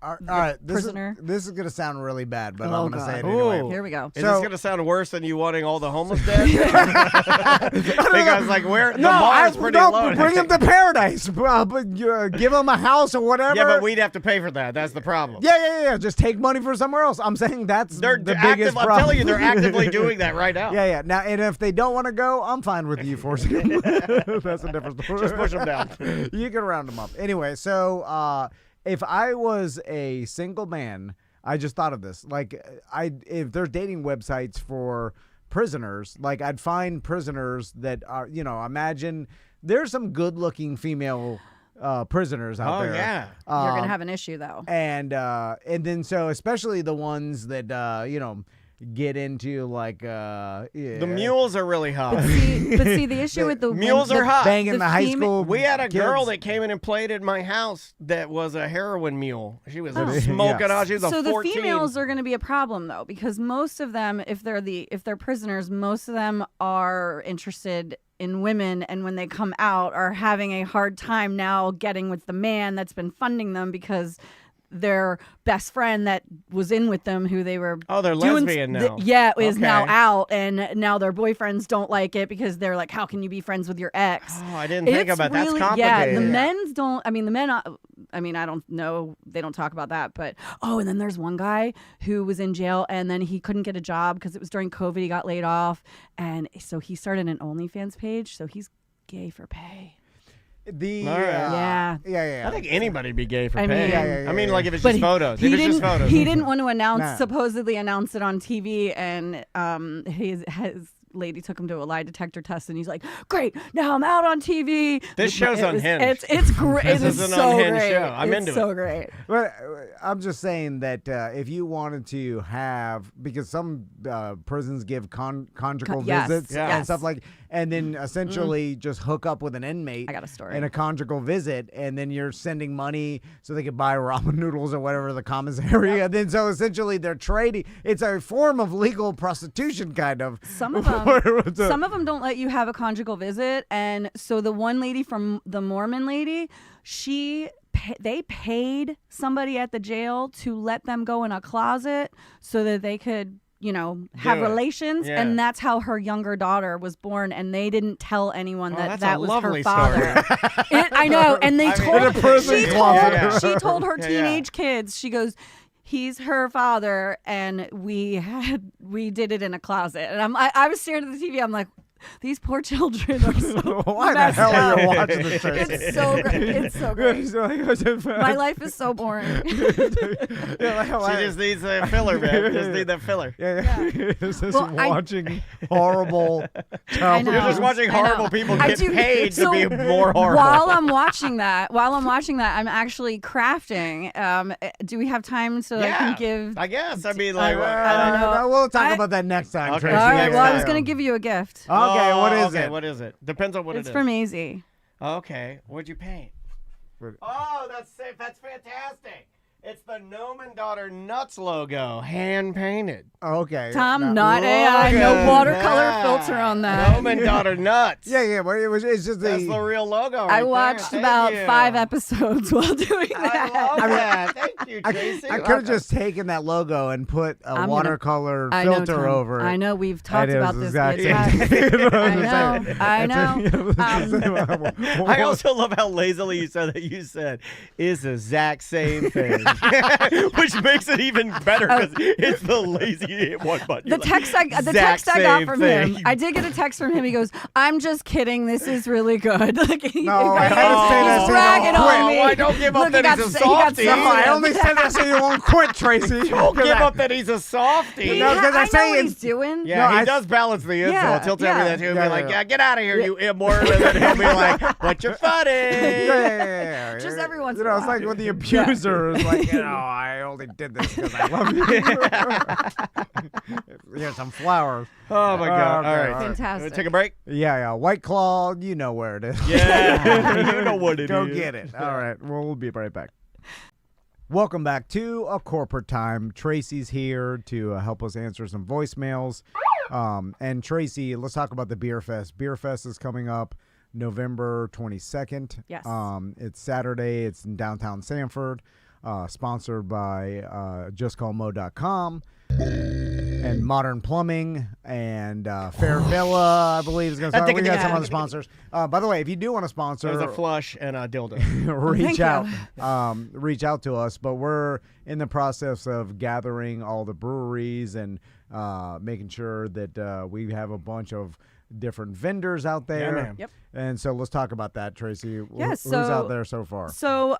Speaker 4: All right,
Speaker 5: prisoner.
Speaker 4: This is gonna sound really bad, but
Speaker 5: Oh,
Speaker 4: I'm gonna say it
Speaker 5: God.
Speaker 4: anyway.
Speaker 3: Ooh.
Speaker 5: Here we go.
Speaker 3: Is
Speaker 4: So-
Speaker 3: this going to sound worse than you wanting all the homeless dead? Because like the bar is pretty low.
Speaker 4: Bring them to paradise. But give them a house or whatever.
Speaker 3: Yeah, but we'd have to pay for that. That's the problem.
Speaker 4: Yeah. Just take money from somewhere else. I'm saying that's
Speaker 3: They're
Speaker 4: the
Speaker 3: active.
Speaker 4: biggest
Speaker 3: I'm
Speaker 4: problem.
Speaker 3: telling you, they're actively doing that right now.
Speaker 4: Yeah. Now, and if they don't want to go, I'm fine with you forcing them. That's a different story.
Speaker 3: Just push them down.
Speaker 4: You can round them up. Anyway, so if I was a single man, I just thought of this. Like, if there's dating websites for prisoners, like I'd find prisoners that are, imagine there's some good-looking female prisoners out there.
Speaker 3: Oh yeah.
Speaker 5: You're gonna have an issue though.
Speaker 4: And then so especially the ones that get into like
Speaker 3: The mules are really hot.
Speaker 5: But see, the issue with the
Speaker 3: mules are hot.
Speaker 4: banging the high
Speaker 5: fema-
Speaker 4: school.
Speaker 3: We had a
Speaker 4: kids.
Speaker 3: girl that came in and played at my house that was a heroin mule. She was
Speaker 4: Oh.
Speaker 3: smoking
Speaker 4: Yeah.
Speaker 3: out. She was a
Speaker 5: So
Speaker 3: 14.
Speaker 5: the females are going to be a problem though, because most of them, if they're prisoners, most of them are interested in women, and when they come out, are having a hard time now getting with the man that's been funding them because their best friend that was in with them, who they were
Speaker 3: Oh, they're
Speaker 5: doing
Speaker 3: lesbian now.
Speaker 5: is now
Speaker 3: Okay.
Speaker 5: out, and now their boyfriends don't like it because they're like, how can you be friends with your ex?
Speaker 3: Oh, I didn't think
Speaker 5: It's
Speaker 3: about that. That's
Speaker 5: really-
Speaker 3: complicated.
Speaker 5: Yeah, the men's don't. I mean, the men. I mean, I don't know. They don't talk about that. But and then there's one guy who was in jail, and then he couldn't get a job because it was during COVID. He got laid off, and so he started an OnlyFans page. So he's gay for pay.
Speaker 3: All right.
Speaker 5: Yeah.
Speaker 3: I think anybody'd be gay for
Speaker 5: I
Speaker 3: pay.
Speaker 5: mean-
Speaker 4: Yeah.
Speaker 3: I mean, like if it's
Speaker 5: But
Speaker 3: just photos.
Speaker 5: he
Speaker 3: If it's
Speaker 5: didn't.
Speaker 3: just photos.
Speaker 5: He didn't want to announce,
Speaker 4: Nah.
Speaker 5: supposedly announce it on TV, and his lady took him to a lie detector test, and he's like, "Great, now I'm out on TV."
Speaker 3: This show's
Speaker 5: It was-
Speaker 3: unhinged.
Speaker 5: It's great.
Speaker 3: This
Speaker 5: It
Speaker 3: is
Speaker 5: is
Speaker 3: an
Speaker 5: so
Speaker 3: unhinged
Speaker 5: great.
Speaker 3: show. I'm
Speaker 5: it's
Speaker 3: into
Speaker 5: so
Speaker 3: it.
Speaker 5: great.
Speaker 4: But I'm just saying that if you wanted to have, because some prisons give conjugal
Speaker 5: Yes,
Speaker 4: visits and
Speaker 5: yes.
Speaker 4: stuff like, and then essentially just hook up with an inmate.
Speaker 5: I got a story.
Speaker 4: And a conjugal visit, and then you're sending money so they could buy ramen noodles or whatever the commissary. And then so essentially they're trading. It's a form of legal prostitution, kind of.
Speaker 5: Some of them don't let you have a conjugal visit, and so the one lady from the Mormon lady, they paid somebody at the jail to let them go in a closet so that they could have
Speaker 3: Do it.
Speaker 5: relations,
Speaker 3: Yeah.
Speaker 5: and that's how her younger daughter was born, and they didn't tell anyone
Speaker 3: that's
Speaker 5: that
Speaker 3: a
Speaker 5: was
Speaker 3: lovely
Speaker 5: her father.
Speaker 3: story.
Speaker 5: I know, and they
Speaker 3: I mean,
Speaker 5: told
Speaker 3: in a prison
Speaker 5: she
Speaker 3: closet.
Speaker 5: told she told her
Speaker 3: Yeah, yeah.
Speaker 5: teenage kids, she goes, he's her father, and we did it in a closet, and I was staring at the TV, I'm like, these poor children are so
Speaker 4: Why the
Speaker 5: messed
Speaker 4: hell are you
Speaker 5: up.
Speaker 4: watching this show?
Speaker 5: It's so great. It's so great. My life is so boring.
Speaker 3: She just needs a filler, man. Just need that filler.
Speaker 4: Yeah. It's just
Speaker 5: Well,
Speaker 4: watching horrible
Speaker 5: I
Speaker 4: child
Speaker 5: know.
Speaker 3: You're just watching
Speaker 5: I know.
Speaker 3: horrible people
Speaker 5: I
Speaker 3: get
Speaker 5: do-
Speaker 3: paid
Speaker 5: so
Speaker 3: to be more horrible.
Speaker 5: While I'm watching that, I'm actually crafting. Do we have time so I can give?
Speaker 3: I guess. I mean, like,
Speaker 5: I don't know.
Speaker 4: We'll talk
Speaker 5: I-
Speaker 4: about that next time,
Speaker 3: Okay.
Speaker 4: Tracy.
Speaker 5: All right.
Speaker 3: next
Speaker 5: Well, I was
Speaker 3: time.
Speaker 5: gonna give you a gift.
Speaker 4: Okay, what is
Speaker 3: okay,
Speaker 4: it?
Speaker 3: What is it? Depends on what
Speaker 5: It's
Speaker 3: it is.
Speaker 5: from Easy.
Speaker 3: Okay, what'd you paint? Oh, that's fantastic. It's the Gnome and Daughter Nuts logo, hand painted.
Speaker 4: Okay.
Speaker 5: Tom, not AI.
Speaker 3: Look
Speaker 5: No
Speaker 3: at
Speaker 5: watercolor
Speaker 3: that.
Speaker 5: filter on that.
Speaker 3: Gnome and Daughter Nuts.
Speaker 4: Yeah. Well, it's just
Speaker 3: That's the real logo.
Speaker 5: I
Speaker 3: right
Speaker 5: watched
Speaker 3: there.
Speaker 5: about
Speaker 3: Thank you.
Speaker 5: 5 episodes while doing that.
Speaker 3: I love that. Thank you, Tracy.
Speaker 4: I could have just taken that logo and put a
Speaker 5: I'm gonna-
Speaker 4: watercolor
Speaker 5: I know,
Speaker 4: filter
Speaker 5: Tom.
Speaker 4: over it.
Speaker 5: I know we've talked
Speaker 4: It is
Speaker 5: about
Speaker 4: the
Speaker 5: this.
Speaker 4: exact
Speaker 5: many
Speaker 4: same
Speaker 5: times.
Speaker 4: thing.
Speaker 5: I know.
Speaker 3: I also love how lazily you said that. You said is the exact same thing, which makes it even better because it's the lazy hit one button.
Speaker 5: The
Speaker 3: You're
Speaker 5: text
Speaker 3: like,
Speaker 5: I got
Speaker 3: "Exact same
Speaker 5: from
Speaker 3: thing."
Speaker 5: him. I did get a text from him. He goes, "I'm just kidding. This is really good." Like,
Speaker 4: No, I didn't say that
Speaker 5: he's
Speaker 4: so you
Speaker 5: bragging
Speaker 4: don't
Speaker 5: on
Speaker 4: quit.
Speaker 5: me.
Speaker 3: Why don't give up
Speaker 5: Look, he
Speaker 3: that
Speaker 5: got
Speaker 3: he's a
Speaker 5: he got
Speaker 3: softie?
Speaker 4: No, I
Speaker 5: sensitive.
Speaker 4: only said that so you won't quit, Tracy.
Speaker 3: Don't give
Speaker 4: 'Cause
Speaker 3: up that he's a softie.
Speaker 4: No, 'cause I
Speaker 5: I
Speaker 4: say
Speaker 5: know what
Speaker 4: it's-
Speaker 5: he's doing.
Speaker 3: Yeah,
Speaker 4: No,
Speaker 3: he
Speaker 4: I-
Speaker 3: does balance the insults.
Speaker 5: Yeah,
Speaker 3: He'll tell me
Speaker 5: yeah.
Speaker 3: that too. He'll
Speaker 4: Yeah,
Speaker 3: be like,
Speaker 4: yeah.
Speaker 3: yeah, get out of here, you immortal. And then he'll be like, but you're funny.
Speaker 4: Yeah.
Speaker 5: Just every once
Speaker 4: You
Speaker 5: in a
Speaker 4: know, it's
Speaker 5: while.
Speaker 4: like when the abuser is like, I only did this because I love you. Here's some flowers.
Speaker 3: Oh, my God.
Speaker 4: Okay,
Speaker 3: All right.
Speaker 4: all right.
Speaker 5: Fantastic.
Speaker 3: Take a break?
Speaker 4: Yeah. White Claw, you know where it is.
Speaker 3: Yeah. You know what it is.
Speaker 4: Go get it. All right. Well, we'll be right back. Welcome back to A Corporate Time. Tracy's here to help us answer some voicemails. And Tracy, let's talk about the Beer Fest. Beer Fest is coming up November 22nd.
Speaker 5: Yes.
Speaker 4: It's Saturday. It's in downtown Sanford. Sponsored by justcallmo.com and Modern Plumbing and Fair Villa, I believe, is going to start. We got some other sponsors. By the way, if you do want to sponsor,
Speaker 3: There's a flush and a dildo.
Speaker 4: reach
Speaker 5: Thank
Speaker 4: out. Reach out to us. But we're in the process of gathering all the breweries and making sure that we have a bunch of different vendors out there.
Speaker 3: man.
Speaker 5: Yep.
Speaker 4: And so let's talk about that, Tracy.
Speaker 5: Yeah,
Speaker 4: Who's out there so far?
Speaker 5: So,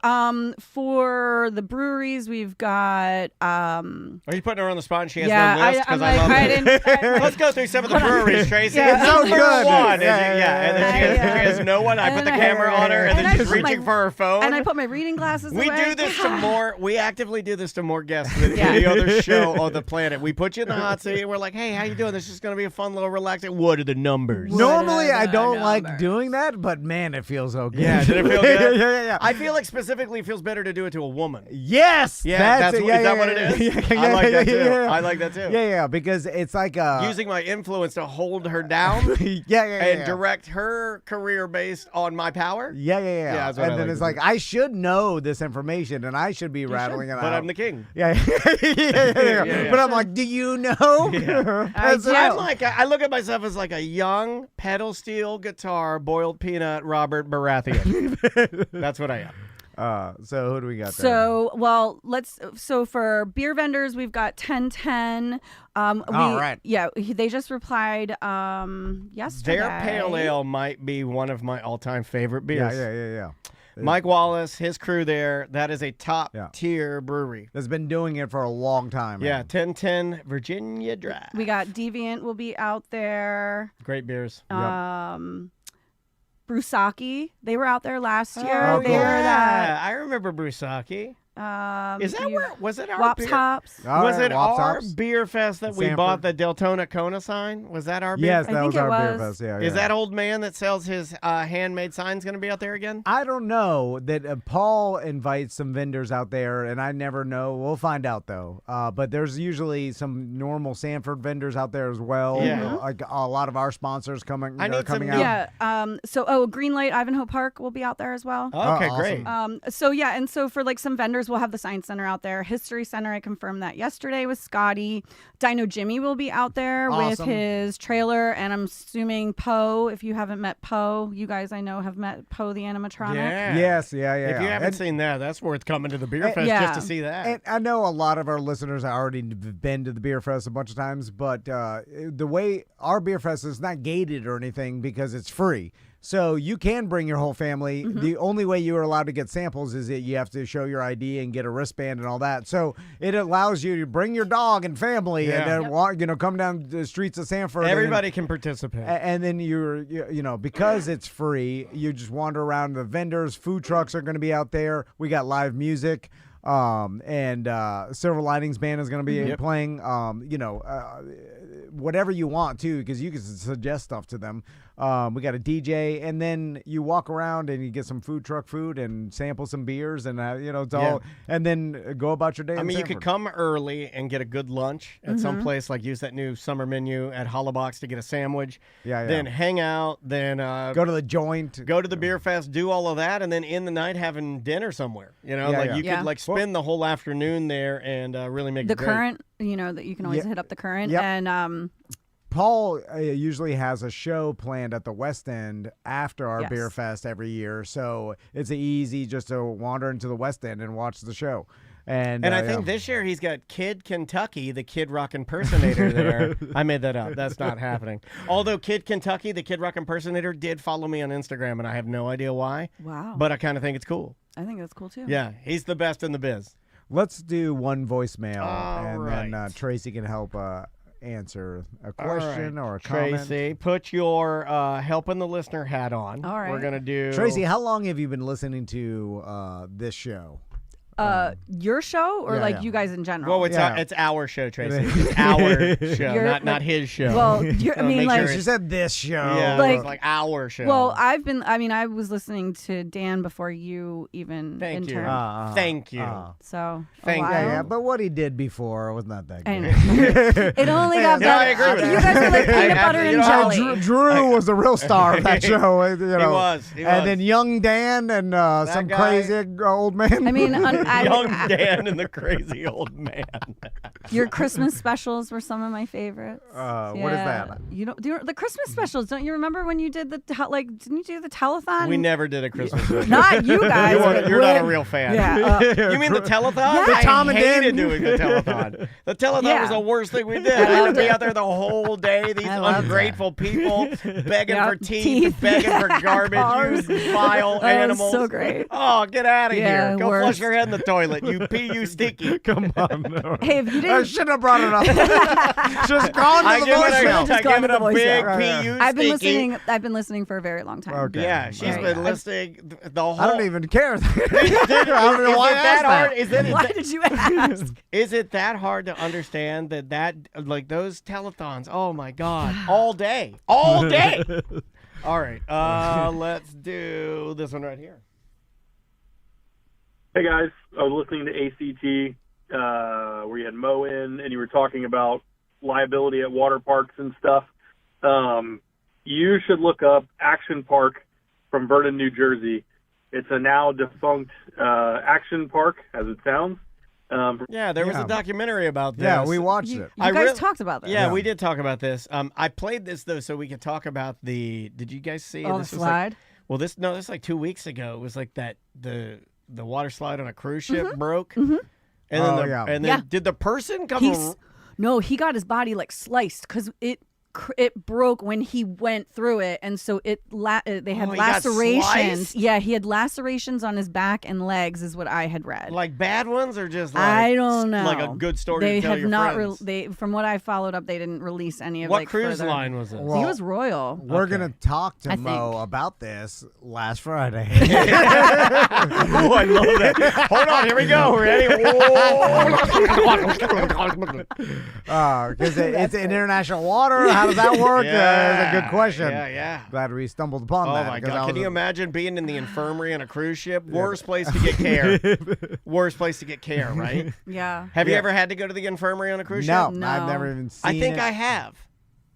Speaker 5: for the breweries, we've got.
Speaker 3: Are you putting her on the spot and she has
Speaker 5: Yeah,
Speaker 3: no list?
Speaker 5: I'm
Speaker 3: Because I
Speaker 5: like,
Speaker 3: love
Speaker 5: I
Speaker 3: it.
Speaker 5: didn't.
Speaker 3: Let's go through some of the breweries, Tracy.
Speaker 5: Yeah,
Speaker 4: It's so
Speaker 3: Number
Speaker 4: good.
Speaker 3: one.
Speaker 4: Yeah,
Speaker 3: And then she has no one. I put the camera on her, and
Speaker 5: And
Speaker 3: then
Speaker 5: I
Speaker 3: she's
Speaker 5: put my-
Speaker 3: reaching for her phone.
Speaker 5: And I put my reading glasses
Speaker 3: We
Speaker 5: away.
Speaker 3: do this to more. We actively do this to more guests than
Speaker 5: Yeah.
Speaker 3: any other show on the planet. We put you in the hot seat. And we're like, "Hey, how you doing? This is going to be a fun little relaxing. What are the numbers?"
Speaker 4: Normally, I
Speaker 5: What are
Speaker 4: don't
Speaker 5: the
Speaker 4: like
Speaker 5: numbers?
Speaker 4: doing that, but man, it feels so good.
Speaker 3: Yeah, did it feel good?
Speaker 4: yeah.
Speaker 3: I feel like specifically it feels better to do it to a woman.
Speaker 4: Yes.
Speaker 3: Yeah, that's
Speaker 4: it.
Speaker 3: what, is that what it is? I like that too. I like that too.
Speaker 4: Yeah, because it's like
Speaker 3: Using my influence to hold her down
Speaker 4: yeah,
Speaker 3: and direct her career based on my power.
Speaker 4: Yeah.
Speaker 3: that's what
Speaker 4: And
Speaker 3: I
Speaker 4: then
Speaker 3: like
Speaker 4: it's
Speaker 3: to
Speaker 4: like
Speaker 3: do.
Speaker 4: I should know this information, and I should be rattling it out.
Speaker 3: But I'm the king.
Speaker 4: Yeah.
Speaker 3: Yeah.
Speaker 4: But I'm like, do you know?
Speaker 3: Yeah.
Speaker 5: I do.
Speaker 3: I'm like, I look at myself as like a young pedal steel guitar boiled peanut Robert Baratheon. That's what I am.
Speaker 4: So who do we got there?
Speaker 5: So, well, so for beer vendors, we've got 1010.
Speaker 4: All right.
Speaker 5: Yeah, they just replied yesterday.
Speaker 3: Their pale ale might be one of my all-time favorite beers.
Speaker 4: Yeah.
Speaker 3: Mike Wallace, his crew there, that is a top
Speaker 4: Yeah.
Speaker 3: tier brewery.
Speaker 4: That's been doing it for a long time.
Speaker 3: Yeah,
Speaker 4: man.
Speaker 3: 1010 Virginia Dry.
Speaker 5: We got Deviant will be out there.
Speaker 3: Great beers.
Speaker 5: Brusaki, they were out there last year.
Speaker 4: Oh,
Speaker 5: They
Speaker 4: cool.
Speaker 5: were that.
Speaker 3: I remember Brusaki. Is that
Speaker 5: you-
Speaker 3: where, was it our
Speaker 5: Wops
Speaker 3: beer?
Speaker 5: Hops?
Speaker 4: All
Speaker 3: Was
Speaker 4: right,
Speaker 3: it
Speaker 4: Wops
Speaker 3: our
Speaker 4: Hops.
Speaker 3: beer fest that we
Speaker 4: Sanford.
Speaker 3: bought the Deltona Kona sign? Was that our beer
Speaker 4: Yes,
Speaker 3: fest?
Speaker 4: that
Speaker 5: I
Speaker 4: was
Speaker 5: think
Speaker 4: our
Speaker 5: it
Speaker 4: beer
Speaker 5: was.
Speaker 4: fest. Yeah.
Speaker 3: Is that old man that sells his handmade signs going to be out there again?
Speaker 4: I don't know that Paul invites some vendors out there, and I never know. We'll find out though. But there's usually some normal Sanford vendors out there as well.
Speaker 3: Yeah.
Speaker 4: Like a lot of our sponsors coming.
Speaker 3: I
Speaker 4: are
Speaker 3: need some
Speaker 4: coming
Speaker 3: new-
Speaker 4: out.
Speaker 5: Yeah. Greenlight Ivanhoe Park will be out there as well.
Speaker 3: Okay,
Speaker 4: awesome.
Speaker 3: great.
Speaker 5: And so for like some vendors, we'll have the Science Center out there. History Center, I confirmed that yesterday with Scotty. Dino Jimmy will be out there with
Speaker 4: Awesome.
Speaker 5: his trailer, and I'm assuming Poe. If you haven't met Poe, you guys I know have met Poe the animatronic.
Speaker 3: Yeah.
Speaker 4: Yes, yeah.
Speaker 3: If you haven't
Speaker 4: And-
Speaker 3: seen that, that's worth coming to the beer fest
Speaker 5: yeah.
Speaker 3: just to see that.
Speaker 4: And I know a lot of our listeners have already been to the beer fest a bunch of times, but the way our beer fest is not gated or anything because it's free. So you can bring your whole family.
Speaker 5: Mm-hmm.
Speaker 4: The only way you are allowed to get samples is that you have to show your ID and get a wristband and all that. So it allows you to bring your dog and family
Speaker 3: Yeah.
Speaker 4: and then
Speaker 5: Yep.
Speaker 4: walk, come down the streets of Sanford.
Speaker 3: Everybody can participate.
Speaker 4: And then because it's free, you just wander around the vendors. Food trucks are going to be out there. We got live music. And Silver Linings Band is going to be playing. whatever you want too, because you can suggest stuff to them. We got a DJ, and then you walk around and you get some food truck food and sample some beers, and it's all, and then go about your day.
Speaker 3: I mean, you could come early and get a good lunch at some place, like use that new summer menu at Hollabox to get a sandwich.
Speaker 4: Yeah.
Speaker 3: Then hang out. Then
Speaker 4: go to the joint.
Speaker 3: Go to the beer fest. Do all of that, and then in the night having dinner somewhere. You could like spend the whole afternoon there and really make
Speaker 5: the
Speaker 3: it great.
Speaker 5: Current. That you can always hit up the Current and.
Speaker 4: Paul usually has a show planned at the West End after our beer fest every year, so it's easy just to wander into the West End and watch the show. And
Speaker 3: I think this year he's got Kid Kentucky, the Kid Rock impersonator there. I made that up. That's not happening. Although Kid Kentucky, the Kid Rock impersonator, did follow me on Instagram, and I have no idea why.
Speaker 5: Wow.
Speaker 3: But I kind of think it's cool.
Speaker 5: I think that's cool, too.
Speaker 3: Yeah, he's the best in the biz.
Speaker 4: Let's do one voicemail,
Speaker 3: All
Speaker 4: then Tracy can help answer a question or a comment.
Speaker 3: Tracy, put your helping the listener hat on.
Speaker 5: All right.
Speaker 3: We're going to do...
Speaker 4: Tracy, how long have you been listening to this show?
Speaker 5: Your show or you guys in general?
Speaker 3: Well, it's our show, Tracy. It's our show, not his show.
Speaker 5: Well, I mean, like...
Speaker 4: She said this show.
Speaker 3: Yeah,
Speaker 5: like,
Speaker 3: it's like our show.
Speaker 5: Well, I was listening to Dan before you even
Speaker 3: Thank you.
Speaker 5: interned.
Speaker 3: Thank you.
Speaker 5: So,
Speaker 3: Thank you.
Speaker 4: Yeah, but what he did before was not that good.
Speaker 5: It only got better.
Speaker 3: I agree with
Speaker 5: you guys are like peanut butter and jelly.
Speaker 4: Drew was the real star of that show. He
Speaker 3: was.
Speaker 4: And then young Dan and some crazy old man.
Speaker 5: I mean,
Speaker 3: young Dan and the crazy old man.
Speaker 5: Your Christmas specials were some of my favorites.
Speaker 4: What is that?
Speaker 5: The Christmas specials? Don't you remember when you did didn't you do the telethon?
Speaker 3: We never did a Christmas special.
Speaker 5: Not you guys.
Speaker 3: You're not a real fan.
Speaker 5: Yeah.
Speaker 3: You mean the telethon?
Speaker 5: Yeah.
Speaker 3: I
Speaker 4: Tom and Dan.
Speaker 3: hated doing the telethon. The telethon was the worst thing we did. I had to be out there the whole day. These ungrateful people begging for teeth, begging for garbage. You vile animals.
Speaker 5: So great.
Speaker 3: Oh, get out of here. Go
Speaker 5: worst.
Speaker 3: flush your head in the toilet. You pee, you stinky.
Speaker 4: Come on. No.
Speaker 5: Hey, if you
Speaker 4: I
Speaker 5: didn't...
Speaker 4: shouldn't have brought it up. Just gone to the voicemail.
Speaker 3: I give it a big
Speaker 5: voicemail.
Speaker 3: pee, you
Speaker 5: I've been
Speaker 3: stinky.
Speaker 5: listening. I've been listening for a very long time.
Speaker 4: Okay.
Speaker 3: Yeah, she's been listening the whole...
Speaker 4: I don't even care. I don't know why I asked that.
Speaker 5: Why did you ask?
Speaker 3: Is it that hard to understand that like those telethons? Oh my God, all day. All right, let's do this one right here.
Speaker 2: Hey guys, I was listening to ACT where you had Moe in, and you were talking about liability at water parks and stuff. You should look up Action Park from Vernon, New Jersey. It's a now defunct action park, as it sounds.
Speaker 3: There was a documentary about this.
Speaker 4: Yeah, we watched it.
Speaker 5: You guys talked about this.
Speaker 3: Yeah, we did talk about this. I played this though, so we could talk about did you guys see?
Speaker 5: Oh,
Speaker 3: this
Speaker 5: the slide.
Speaker 3: This was like 2 weeks ago. It was like that the water slide on a cruise ship broke. And then did the person come?
Speaker 5: No, he got his body like sliced because it broke when he went through it, and so they had lacerations. Yeah, he had lacerations on his back and legs, is what I had read.
Speaker 3: Like bad ones, or just like
Speaker 5: I don't know,
Speaker 3: like a good story
Speaker 5: they
Speaker 3: to tell
Speaker 5: have
Speaker 3: your
Speaker 5: not
Speaker 3: friends.
Speaker 5: from what I followed up, they didn't release any of
Speaker 3: what cruise
Speaker 5: further.
Speaker 3: line was it?
Speaker 5: Well, he was Royal.
Speaker 4: We're gonna talk to Moe about this last Friday.
Speaker 3: Oh, I love that. Hold on, here we go. Ready?
Speaker 4: Because it's in international water. How does that work? That's a good question.
Speaker 3: Yeah.
Speaker 4: Glad we stumbled upon that.
Speaker 3: Oh my God! Can you imagine being in the infirmary on a cruise ship? Worst place to get care. Worst place to get care, right?
Speaker 5: Yeah.
Speaker 3: Have you ever had to go to the infirmary on a cruise
Speaker 4: No,
Speaker 3: ship?
Speaker 5: No.
Speaker 4: I've never even seen
Speaker 3: I think
Speaker 4: it.
Speaker 3: I have.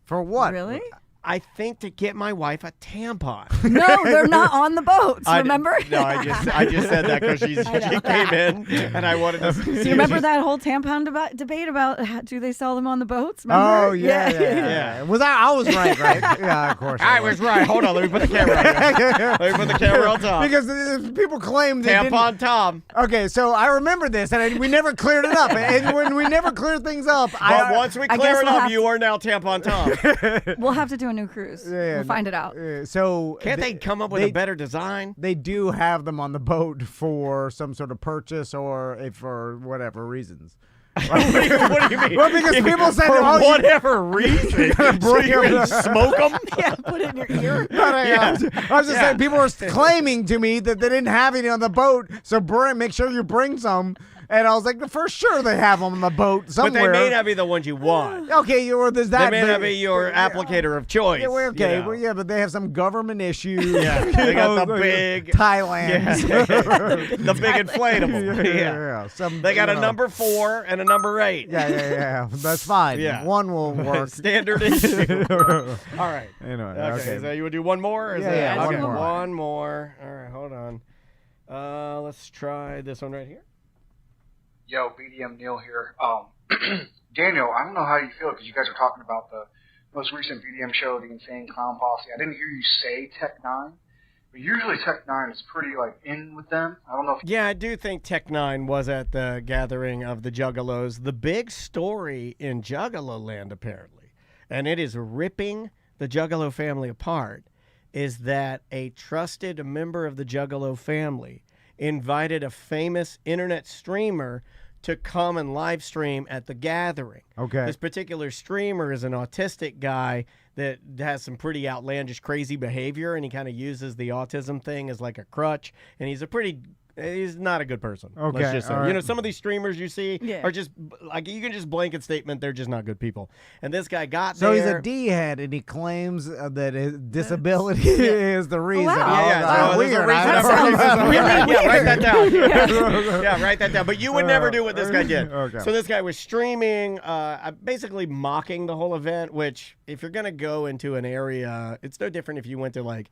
Speaker 4: For what?
Speaker 5: Really?
Speaker 3: I think to get my wife a tampon.
Speaker 5: No, they're not on the boats. Remember?
Speaker 3: I just said that because she came in and I wanted to.
Speaker 5: Do you remember that whole tampon debate about do they sell them on the boats? Remember?
Speaker 4: Oh yeah. Was I was right? Yeah, of course.
Speaker 3: I was right. Hold on, let me put the camera on. Let me put the camera on top.
Speaker 4: Because people claim they
Speaker 3: Tampon Tom.
Speaker 4: Okay, so I remember this, and we never cleared it up. And when we never clear things up,
Speaker 3: but once we clear it up, you are now Tampon Tom.
Speaker 5: We'll have to do a new cruise. We'll find it out.
Speaker 4: So
Speaker 3: can't they come up with a better design?
Speaker 4: They do have them on the boat for some sort of purchase or for whatever reasons.
Speaker 3: What do you mean?
Speaker 4: Well, because people said
Speaker 3: for whatever reason, so you can smoke them.
Speaker 5: Yeah, put it in your ear.
Speaker 4: I was just saying, people were claiming to me that they didn't have any on the boat, so make sure you bring some. And I was like, for sure they have them on the boat somewhere.
Speaker 3: But they may not be the ones you want.
Speaker 4: Okay, there's that.
Speaker 3: They may not be your applicator of choice.
Speaker 4: Yeah, okay,
Speaker 3: you know.
Speaker 4: well, yeah, but they have some government issue.
Speaker 3: Yeah, they got the big
Speaker 4: Thailand.
Speaker 3: the big inflatable.
Speaker 4: Some,
Speaker 3: They got a number 4 and a number 8.
Speaker 4: Yeah. That's fine.
Speaker 3: Yeah.
Speaker 4: One will work.
Speaker 3: Standard issue. All right.
Speaker 4: Anyway,
Speaker 3: Okay. So you would do one more? Or is
Speaker 4: Yeah,
Speaker 3: that,
Speaker 4: one
Speaker 3: okay,
Speaker 4: more.
Speaker 3: One more. All right. Hold on. Let's try this one right here.
Speaker 6: Yo, BDM Neil here. Daniel, I don't know how you feel because you guys are talking about the most recent BDM show, the Insane Clown Posse. I didn't hear you say Tech 9, but usually Tech 9 is pretty, in with them. I don't know if...
Speaker 3: Yeah, I do think Tech 9 was at the gathering of the Juggalos. The big story in Juggalo land, apparently, and it is ripping the Juggalo family apart, is that a trusted member of the Juggalo family invited a famous internet streamer to come and live stream at the gathering.
Speaker 4: Okay.
Speaker 3: This particular streamer is an autistic guy that has some pretty outlandish, crazy behavior, and he kind of uses the autism thing as like a crutch, and he's not a good person.
Speaker 4: Okay,
Speaker 3: Let's just say.
Speaker 4: all right.
Speaker 3: Some of these streamers you see are just, you can just blanket statement, they're just not good people. And this guy got
Speaker 4: So
Speaker 3: there.
Speaker 4: he's a D-head, and he claims that his disability is the reason.
Speaker 5: wow.
Speaker 3: Yeah,
Speaker 4: Oh,
Speaker 3: there's a
Speaker 4: weird.
Speaker 3: reason
Speaker 5: That
Speaker 3: for it.
Speaker 5: sounds really
Speaker 3: Yeah, write that down.
Speaker 5: weird.
Speaker 3: Yeah, write that down. But you would never do what this guy did.
Speaker 4: Okay.
Speaker 3: So this guy was streaming, basically mocking the whole event, which if you're going to go into an area, it's no different if you went to like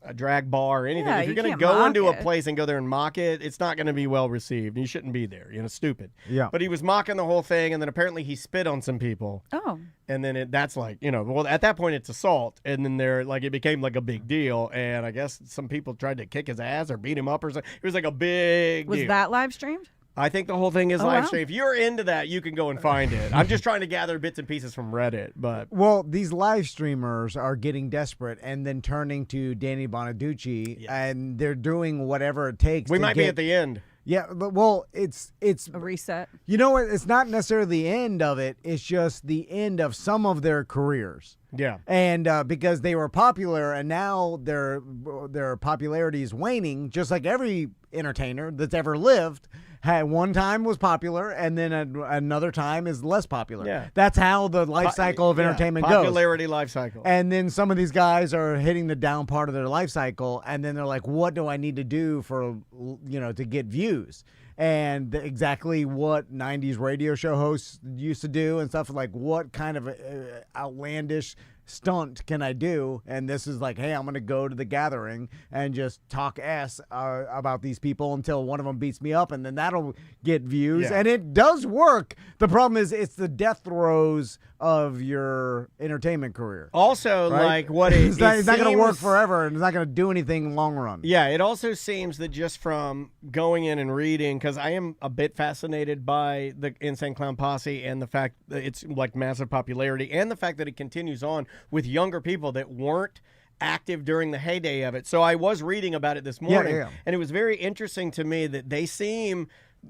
Speaker 3: a drag bar or anything.
Speaker 5: Yeah,
Speaker 3: If you're
Speaker 5: you
Speaker 3: going to
Speaker 5: can't
Speaker 3: go
Speaker 5: mock
Speaker 3: into a
Speaker 5: it.
Speaker 3: place and go there and mock it, it's not going to be well received. You shouldn't be there. Stupid.
Speaker 4: Yeah.
Speaker 3: But he was mocking the whole thing, and then apparently he spit on some people.
Speaker 5: Oh.
Speaker 3: And then that's like, well, at that point it's assault. And then it became like a big deal. And I guess some people tried to kick his ass or beat him up or something. It was like a big
Speaker 5: Was
Speaker 3: deal.
Speaker 5: that live streamed?
Speaker 3: I think the whole thing is
Speaker 5: Oh,
Speaker 3: live
Speaker 5: wow.
Speaker 3: stream. If you're into that, you can go and find it. I'm just trying to gather bits and pieces from Reddit, but
Speaker 4: Well, these live streamers are getting desperate and then turning to Danny Bonaducci, and they're doing whatever it takes.
Speaker 3: we
Speaker 4: to
Speaker 3: might be at the end.
Speaker 4: Yeah, but it's
Speaker 5: A reset?
Speaker 4: you know what? It's not necessarily the end of it. It's just the end of some of their careers.
Speaker 3: Yeah.
Speaker 4: And because they were popular, and now their popularity is waning, just like every entertainer that's ever lived. Had one time was popular, and then another time is less popular.
Speaker 3: Yeah.
Speaker 4: That's how the life cycle of entertainment goes.
Speaker 3: Popularity life cycle.
Speaker 4: And then some of these guys are hitting the down part of their life cycle, and then they're like, what do I need to do to get views? And exactly what 90s radio show hosts used to do and stuff, like what kind of outlandish stunt can I do? And this is like, hey, I'm going to go to the gathering and just talk ass about these people until one of them beats me up, and then that'll get views.
Speaker 3: Yeah.
Speaker 4: And it does work. The problem is it's the death throes of your entertainment career.
Speaker 3: Also,
Speaker 4: Right?
Speaker 3: like what
Speaker 4: it's not going to work
Speaker 3: seems-
Speaker 4: forever, and it's not going to do anything long run.
Speaker 3: Yeah, it also seems that just from going in and reading, because I am a bit fascinated by the Insane Clown Posse and the fact that it's like massive popularity, and the fact that it continues on with younger people that weren't active during the heyday of it. So I was reading about it this morning,
Speaker 4: yeah.
Speaker 3: and it was very interesting to me that they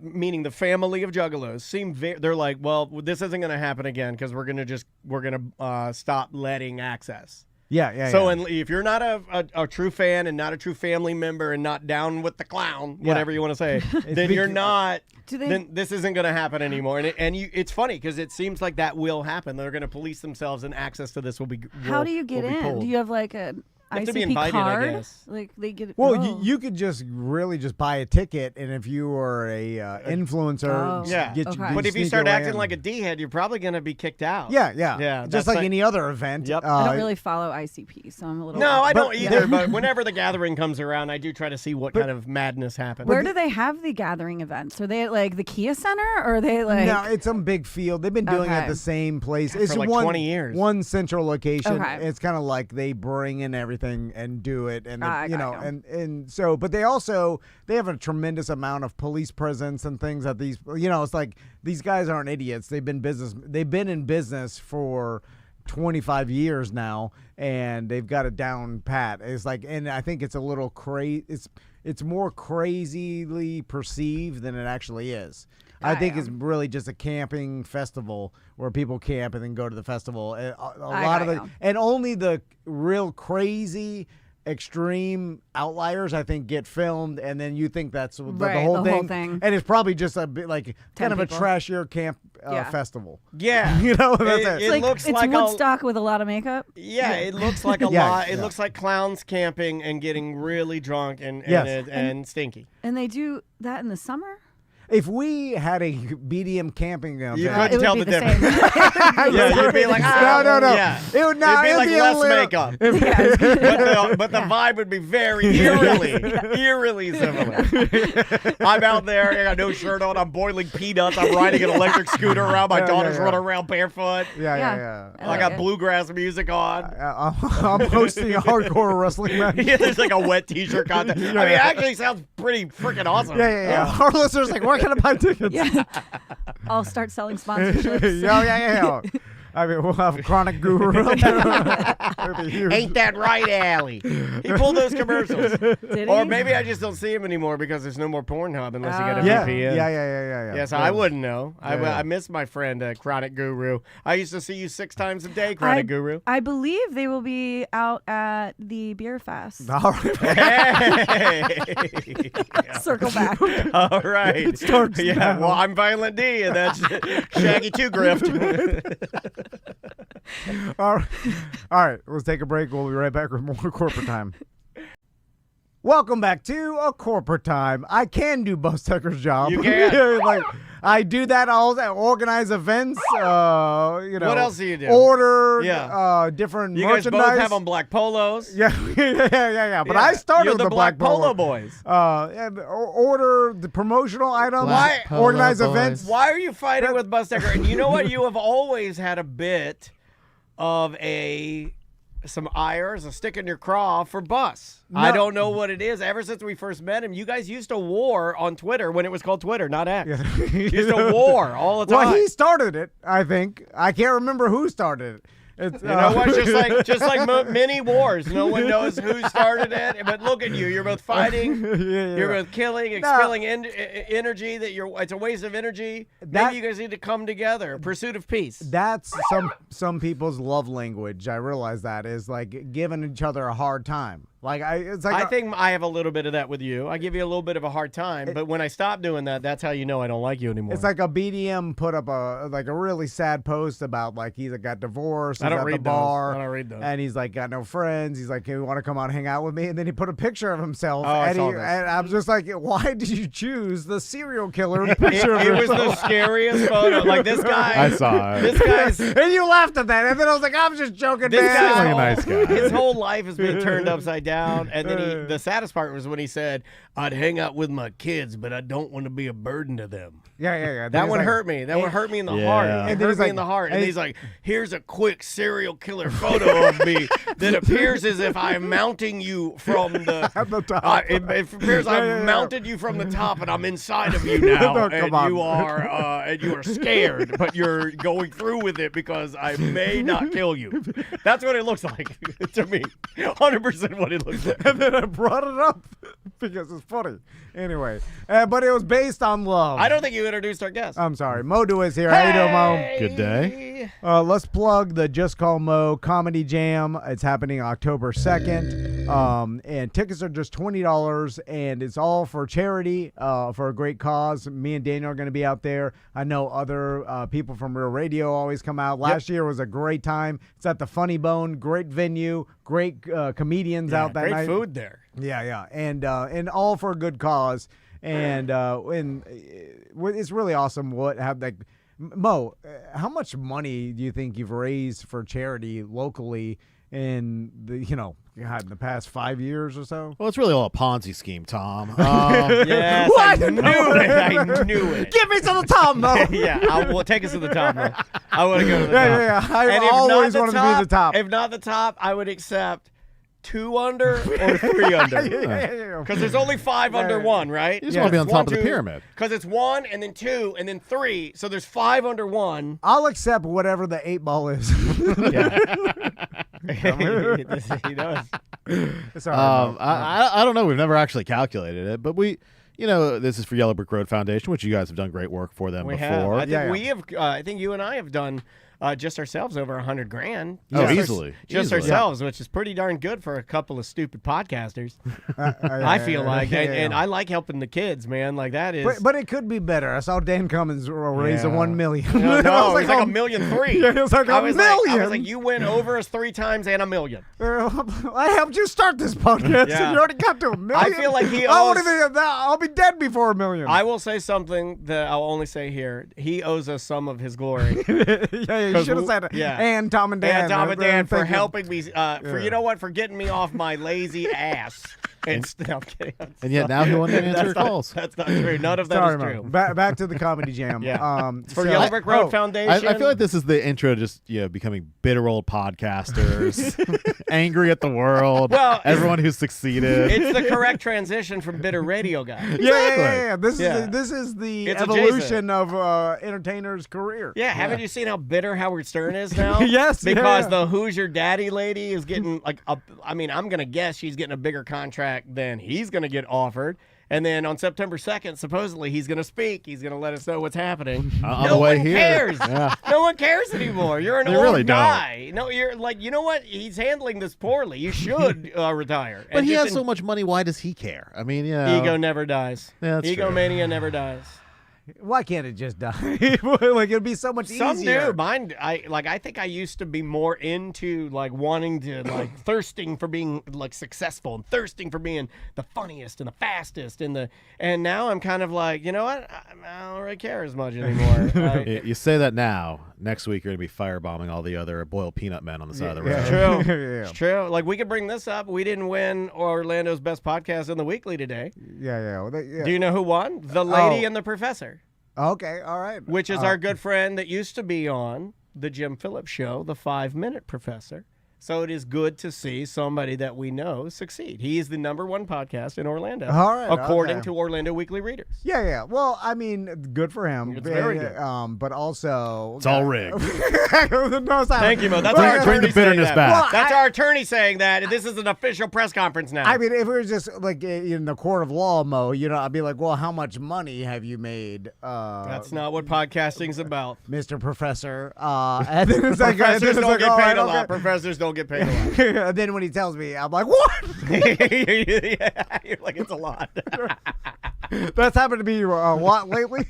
Speaker 3: meaning the family of Juggalos, they're like, well, this isn't going to happen again because we're going to stop letting access.
Speaker 4: Yeah.
Speaker 3: So if you're not a true fan and not a true family member and not down with the clown, whatever you want to say, then you're not. Then this isn't going to happen anymore. And it's funny because it seems like that will happen. They're going to police themselves, and access to this will be.
Speaker 5: How do you get in?
Speaker 3: pulled.
Speaker 5: Do you have like a
Speaker 3: You have to be
Speaker 5: ICP
Speaker 3: invited, I
Speaker 5: card?
Speaker 3: guess.
Speaker 5: Like they get.
Speaker 4: Well,
Speaker 5: oh.
Speaker 4: you could just really just buy a ticket, and if you are a influencer,
Speaker 5: Oh.
Speaker 3: Yeah.
Speaker 5: Okay.
Speaker 3: But if you
Speaker 4: sneak
Speaker 3: start
Speaker 4: your way
Speaker 3: acting
Speaker 4: in.
Speaker 3: like a D-head, you're probably going to be kicked out.
Speaker 4: yeah,
Speaker 3: that's
Speaker 4: just like any other event.
Speaker 3: Yep.
Speaker 5: I don't really follow ICP, so I'm a little.
Speaker 3: No, I don't
Speaker 4: But-
Speaker 3: either. But whenever the gathering comes around, I do try to see what kind of madness happens.
Speaker 5: Where do they have the gathering events? Are they at like the Kia Center, or are they like?
Speaker 4: No, it's some big field. They've been doing it at
Speaker 5: Okay.
Speaker 4: the same place.
Speaker 3: For
Speaker 4: It's
Speaker 3: like
Speaker 4: one,
Speaker 3: 20 years.
Speaker 4: One central location.
Speaker 5: Okay.
Speaker 4: It's kind of like they bring in everything and do it, and
Speaker 5: I
Speaker 4: you
Speaker 5: got
Speaker 4: know,
Speaker 5: you.
Speaker 4: and so, but they have a tremendous amount of police presence and things that these. It's like these guys aren't idiots. They've been in business for 25 years now, and they've got it down pat. It's like, and I think it's a little crazy. It's more crazily perceived than it actually is. I think it's really just a camping festival where people camp and then go to the festival. And a lot of
Speaker 5: got you.
Speaker 4: and only the real crazy extreme outliers, I think, get filmed, and then you think that's the
Speaker 5: Right,
Speaker 4: whole
Speaker 5: the
Speaker 4: thing.
Speaker 5: whole thing.
Speaker 4: And it's probably just a bit like
Speaker 5: 10
Speaker 4: kind of a
Speaker 5: people.
Speaker 4: trashier camp
Speaker 5: Yeah.
Speaker 4: festival.
Speaker 3: Yeah.
Speaker 4: You know, that's it.
Speaker 3: It
Speaker 5: Like,
Speaker 3: looks
Speaker 5: it's
Speaker 3: like
Speaker 5: Woodstock with a lot of makeup.
Speaker 3: it looks like a
Speaker 4: Yeah,
Speaker 3: lot. It
Speaker 4: yeah.
Speaker 3: looks like clowns camping and getting really drunk and
Speaker 4: Yes.
Speaker 3: and stinky.
Speaker 5: And they do that in the summer?
Speaker 4: If we had a BDM camping event,
Speaker 3: You
Speaker 5: it
Speaker 3: couldn't
Speaker 5: would
Speaker 3: tell
Speaker 5: be
Speaker 3: the
Speaker 5: the same.
Speaker 3: difference. Yeah, you'd be like,
Speaker 4: no.
Speaker 3: Yeah.
Speaker 4: It would
Speaker 3: It'd be like
Speaker 4: a
Speaker 3: less
Speaker 4: little-
Speaker 3: makeup.
Speaker 5: Yeah.
Speaker 3: But the vibe would be very eerily similar. I'm out there, I got no shirt on, I'm boiling peanuts, I'm riding an electric scooter around, my daughter's running around barefoot.
Speaker 4: Yeah.
Speaker 3: I got bluegrass music on.
Speaker 4: I'm hosting a hardcore wrestling match.
Speaker 3: Yeah, there's like a wet t-shirt contest. I mean, it actually sounds pretty freaking awesome.
Speaker 4: Yeah. Our listeners like, where can I buy tickets?
Speaker 5: Yeah. I'll start selling sponsorships.
Speaker 4: Yeah. I mean, we'll have Chronic Guru up there. It'll be huge.
Speaker 3: Ain't that right, Allie? He pulled those commercials.
Speaker 5: Did
Speaker 3: Or
Speaker 5: he?
Speaker 3: maybe I just don't see him anymore because there's no more Pornhub unless you get a
Speaker 4: Yeah.
Speaker 3: VPN.
Speaker 4: Yeah.
Speaker 3: Yes, I wouldn't know.
Speaker 4: Yeah.
Speaker 3: I miss my friend Chronic Guru. I used to see you 6 times a day, Chronic Guru.
Speaker 5: I believe they will be out at the Beer Fest.
Speaker 4: All right.
Speaker 3: Hey!
Speaker 5: Circle back.
Speaker 3: All right. It
Speaker 4: starts
Speaker 3: Yeah,
Speaker 4: now.
Speaker 3: well, I'm Violent D, and that's Shaggy 2 Grift.
Speaker 4: All right. Let's take a break. We'll be right back with more corporate time. Welcome back to a corporate time. I can do Buzz Tucker's job.
Speaker 3: You can.
Speaker 4: Like, I do that all day. Organize events. What
Speaker 3: else do you do?
Speaker 4: Order.
Speaker 3: Yeah.
Speaker 4: Different
Speaker 3: You guys
Speaker 4: merchandise.
Speaker 3: both have on black polos.
Speaker 4: Yeah. But
Speaker 3: Yeah.
Speaker 4: I started
Speaker 3: You're
Speaker 4: with
Speaker 3: the
Speaker 4: Black
Speaker 3: Polo Boys.
Speaker 4: Order the promotional items.
Speaker 3: Black
Speaker 7: Polo
Speaker 4: Organize
Speaker 7: Boys.
Speaker 4: events.
Speaker 3: Why are you fighting with Buzz Tucker? And you know what? You have always had a bit of some ires, a stick in your craw for Bus. I don't know what it is. Ever since we first met him, you guys used to war on Twitter when it was called Twitter, not X. You used to war all the time.
Speaker 4: Well, he started it, I think. I can't remember who started it. It's,
Speaker 3: You know what? Just like many wars, no one knows who started it. But look at you. You're both fighting. You're both killing, expelling energy. It's a waste of energy. Maybe you guys need to come together. Pursuit of peace.
Speaker 4: That's some people's love language. I realize that is like giving each other a hard time.
Speaker 3: I think I have a little bit of that with you. I give you a little bit of a hard time, but when I stop doing that, that's how you know I don't like you anymore.
Speaker 4: It's like a BDM put up a really sad post about like he's got divorced.
Speaker 3: I don't
Speaker 4: he's at
Speaker 3: read
Speaker 4: the bar,
Speaker 3: those. I don't read those.
Speaker 4: And he's like got no friends. He's like, "Hey, you want to come out and hang out with me?" And then he put a picture of himself.
Speaker 3: Oh, I
Speaker 4: and
Speaker 3: saw this.
Speaker 4: and I'm just like, why did you choose the serial killer picture?
Speaker 3: It
Speaker 4: of
Speaker 3: was the
Speaker 4: yourself?
Speaker 3: scariest photo. Like this guy.
Speaker 7: I saw it.
Speaker 3: This guy's.
Speaker 4: And you laughed at that, and then I was like, "I'm just joking,
Speaker 3: This
Speaker 4: man."
Speaker 3: guy's
Speaker 7: like a
Speaker 3: whole,
Speaker 7: nice guy.
Speaker 3: His whole life has been turned upside down, and then the saddest part was when he said, "I'd hang out with my kids, but I don't want to be a burden to them."
Speaker 4: Yeah.
Speaker 3: That one hurt me. That one hurt me in the
Speaker 7: Yeah.
Speaker 3: heart.
Speaker 7: And
Speaker 3: It
Speaker 4: then
Speaker 3: hurt
Speaker 4: he's
Speaker 3: me
Speaker 4: like-
Speaker 3: in the heart.
Speaker 4: and
Speaker 3: And
Speaker 4: he-
Speaker 3: he's like, "Here's a quick serial killer photo of me that appears as if I'm mounting you from the
Speaker 4: At the top.
Speaker 3: It appears I've
Speaker 4: yeah.
Speaker 3: mounted you from the top, and I'm inside of you now,
Speaker 4: No,
Speaker 3: and
Speaker 4: come on.
Speaker 3: you are scared, but you're going through with it because I may not kill you." That's what it looks like to me. 100% what it looks like.
Speaker 4: And then I brought it up because it's funny. Anyway, but it was based on love.
Speaker 3: I don't think you introduced our guest.
Speaker 4: I'm sorry. Moe DeWitt here. How you doing, Mo?
Speaker 7: Good day.
Speaker 4: Let's plug the Just Call Mo Comedy Jam. It's happening October 2nd. And tickets are just $20, and it's all for charity, for a great cause. Me and Daniel are going to be out there. I know other people from Real Radio always come out. Last year was a great time. It's at the Funny Bone. Great venue. Great comedians out that
Speaker 3: great
Speaker 4: night.
Speaker 3: food there.
Speaker 4: Yeah, and all for a good cause, and it's really awesome. Mo, how much money do you think you've raised for charity locally in the past 5 years or so?
Speaker 7: Well, it's really all a Ponzi scheme, Tom.
Speaker 3: Yes,
Speaker 4: What?
Speaker 3: I knew it.
Speaker 4: Give me to the top, Mo.
Speaker 3: Yeah, we'll take us to the top, man. I want to go to the top.
Speaker 4: Yeah. I
Speaker 3: And if
Speaker 4: always
Speaker 3: not
Speaker 4: wanted to be the top.
Speaker 3: If not the top, I would accept 2 under or 3 under.
Speaker 4: Yeah.
Speaker 3: Because there's only 5 under 1, right?
Speaker 7: You just want to be on
Speaker 3: It's
Speaker 7: top
Speaker 3: 1,
Speaker 7: of the
Speaker 3: 2,
Speaker 7: pyramid.
Speaker 3: Because it's 1 and then 2 and then 3. So there's 5 under 1.
Speaker 4: I'll accept whatever the 8 ball is.
Speaker 3: Yeah. He does.
Speaker 4: It's all right, Mo.
Speaker 7: I don't know. We've never actually calculated it, but this is for Yellow Brick Road Foundation, which you guys have done great work for them
Speaker 3: We
Speaker 7: before.
Speaker 3: have. I think
Speaker 4: Yeah.
Speaker 3: we have. I think you and I have done just ourselves over $100,000.
Speaker 7: Oh,
Speaker 3: Just
Speaker 7: easily.
Speaker 3: Just
Speaker 7: Easily.
Speaker 3: ourselves, which is pretty darn good for a couple of stupid podcasters. I feel like, and I like helping the kids, man. Like that is.
Speaker 4: But it could be better. I saw Dan Cummins raise a $1 million.
Speaker 3: No,
Speaker 4: I was
Speaker 3: it's like $1.3 million.
Speaker 4: Yeah, it was like
Speaker 3: I
Speaker 4: $1
Speaker 3: was
Speaker 4: million.
Speaker 3: I was like, you went over us 3 times and $1 million.
Speaker 4: I helped you start this podcast,
Speaker 3: Yeah.
Speaker 4: and you already got to $1 million.
Speaker 3: I feel like he
Speaker 4: I won't
Speaker 3: owes-
Speaker 4: even- I'll be dead before $1 million.
Speaker 3: I will say something that I'll only say here. He owes us some of his glory.
Speaker 4: yeah, you should have said it.
Speaker 3: Yeah.
Speaker 4: And Tom and Dan.
Speaker 3: And Tom and Dan for
Speaker 4: thank you.
Speaker 3: helping me. For you know what? For getting me off my lazy ass. And no, I'm kidding.
Speaker 7: And yet now he won't even answer your calls.
Speaker 3: That's not true. None of that
Speaker 4: Sorry,
Speaker 3: is
Speaker 4: Mo.
Speaker 3: true.
Speaker 4: Back to the Comedy Jam.
Speaker 3: Yeah. For
Speaker 4: so-
Speaker 3: Yellow Brick Road
Speaker 4: oh,
Speaker 3: Foundation.
Speaker 7: I feel like this is the intro to just becoming bitter old podcasters, angry at the world,
Speaker 3: Well,
Speaker 7: everyone who's succeeded.
Speaker 3: It's the correct transition from bitter radio guy.
Speaker 4: Yeah. This
Speaker 3: Yeah.
Speaker 4: is the
Speaker 3: It's
Speaker 4: evolution of entertainer's career.
Speaker 3: Yeah, haven't you seen how bitter Howard Stern is now?
Speaker 4: Yes,
Speaker 3: because
Speaker 4: yeah.
Speaker 3: the Who's Your Daddy lady is getting I'm gonna guess she's getting a bigger contract than he's gonna get offered. And then on September 2nd, supposedly he's gonna speak. He's gonna let us know what's happening.
Speaker 7: On
Speaker 3: No
Speaker 7: the way
Speaker 3: one
Speaker 7: here.
Speaker 3: cares.
Speaker 7: Yeah.
Speaker 3: No one cares anymore. You're an
Speaker 7: They
Speaker 3: old
Speaker 7: really don't.
Speaker 3: guy. No, you're like, you know what? He's handling this poorly. You should retire.
Speaker 7: But
Speaker 3: And
Speaker 7: he
Speaker 3: just
Speaker 7: has so much money. Why does he care? I mean,
Speaker 3: ego never dies.
Speaker 7: Yeah, that's true.
Speaker 3: Egomania never dies.
Speaker 4: Why can't it just die? Like it'd be so much
Speaker 3: Some
Speaker 4: easier.
Speaker 3: do. Mine, I think I used to be more into like wanting to like thirsting for being like successful and thirsting for being the funniest and the fastest and now I'm kind of like, you know what? I don't really care as much anymore.
Speaker 7: You say that now. Next week you're gonna be firebombing all the other boiled peanut men on the side of the road.
Speaker 3: It's true.
Speaker 4: Yeah.
Speaker 3: It's true. Like we could bring this up. We didn't win Orlando's best podcast in the weekly today.
Speaker 4: Yeah. Well,
Speaker 3: Do you know who won? The lady and the professor,
Speaker 4: Okay, all right.
Speaker 3: which is our good friend that used to be on the Jim Phillips show, the 5-Minute Professor. So it is good to see somebody that we know succeed. He is the #1 podcast in Orlando,
Speaker 4: All right,
Speaker 3: according
Speaker 4: okay.
Speaker 3: to Orlando Weekly Readers.
Speaker 4: Yeah. Well, I mean, good for him.
Speaker 3: It's very good.
Speaker 4: But also,
Speaker 7: It's all rigged.
Speaker 3: Thank you, Mo. That's
Speaker 4: Well,
Speaker 3: our
Speaker 4: yeah,
Speaker 3: attorney
Speaker 7: bring the
Speaker 3: saying
Speaker 7: bitterness
Speaker 3: that.
Speaker 7: back.
Speaker 4: Well,
Speaker 3: That's our attorney saying that. This is an official press conference now.
Speaker 4: I mean, if it was just like in the court of law, Mo, I'd be like, well, how much money have you made?
Speaker 3: That's not what podcasting's about.
Speaker 4: Mr. Professor. And then it's like,
Speaker 3: Professors don't get
Speaker 4: all
Speaker 3: paid
Speaker 4: right,
Speaker 3: a lot.
Speaker 4: okay.
Speaker 3: Professors don't get paid a lot.
Speaker 4: And then when he tells me, I'm like, what?
Speaker 3: Yeah, you're like, it's a lot.
Speaker 4: That's happened to me a lot lately.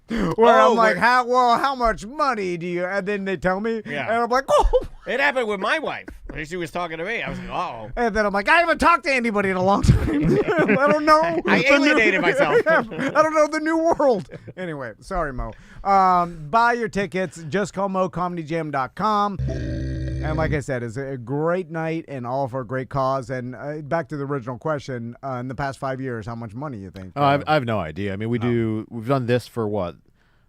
Speaker 4: Where
Speaker 3: Oh,
Speaker 4: I'm like,
Speaker 3: we're-
Speaker 4: how much money do you? And then they tell me,
Speaker 3: Yeah.
Speaker 4: and I'm like, oh.
Speaker 3: It happened with my wife. She was talking to me. I was like, oh.
Speaker 4: And then I'm like, I haven't talked to anybody in a long time. I don't know.
Speaker 3: I alienated myself.
Speaker 4: I don't know the new world. Anyway, sorry, Mo. Buy your tickets. Just call MoComedyJam.com. And like I said, it's a great night and all for a great cause. And back to the original question, in the past 5 years, how much money you think?
Speaker 7: Oh, I have no idea. I mean, we've done this for what,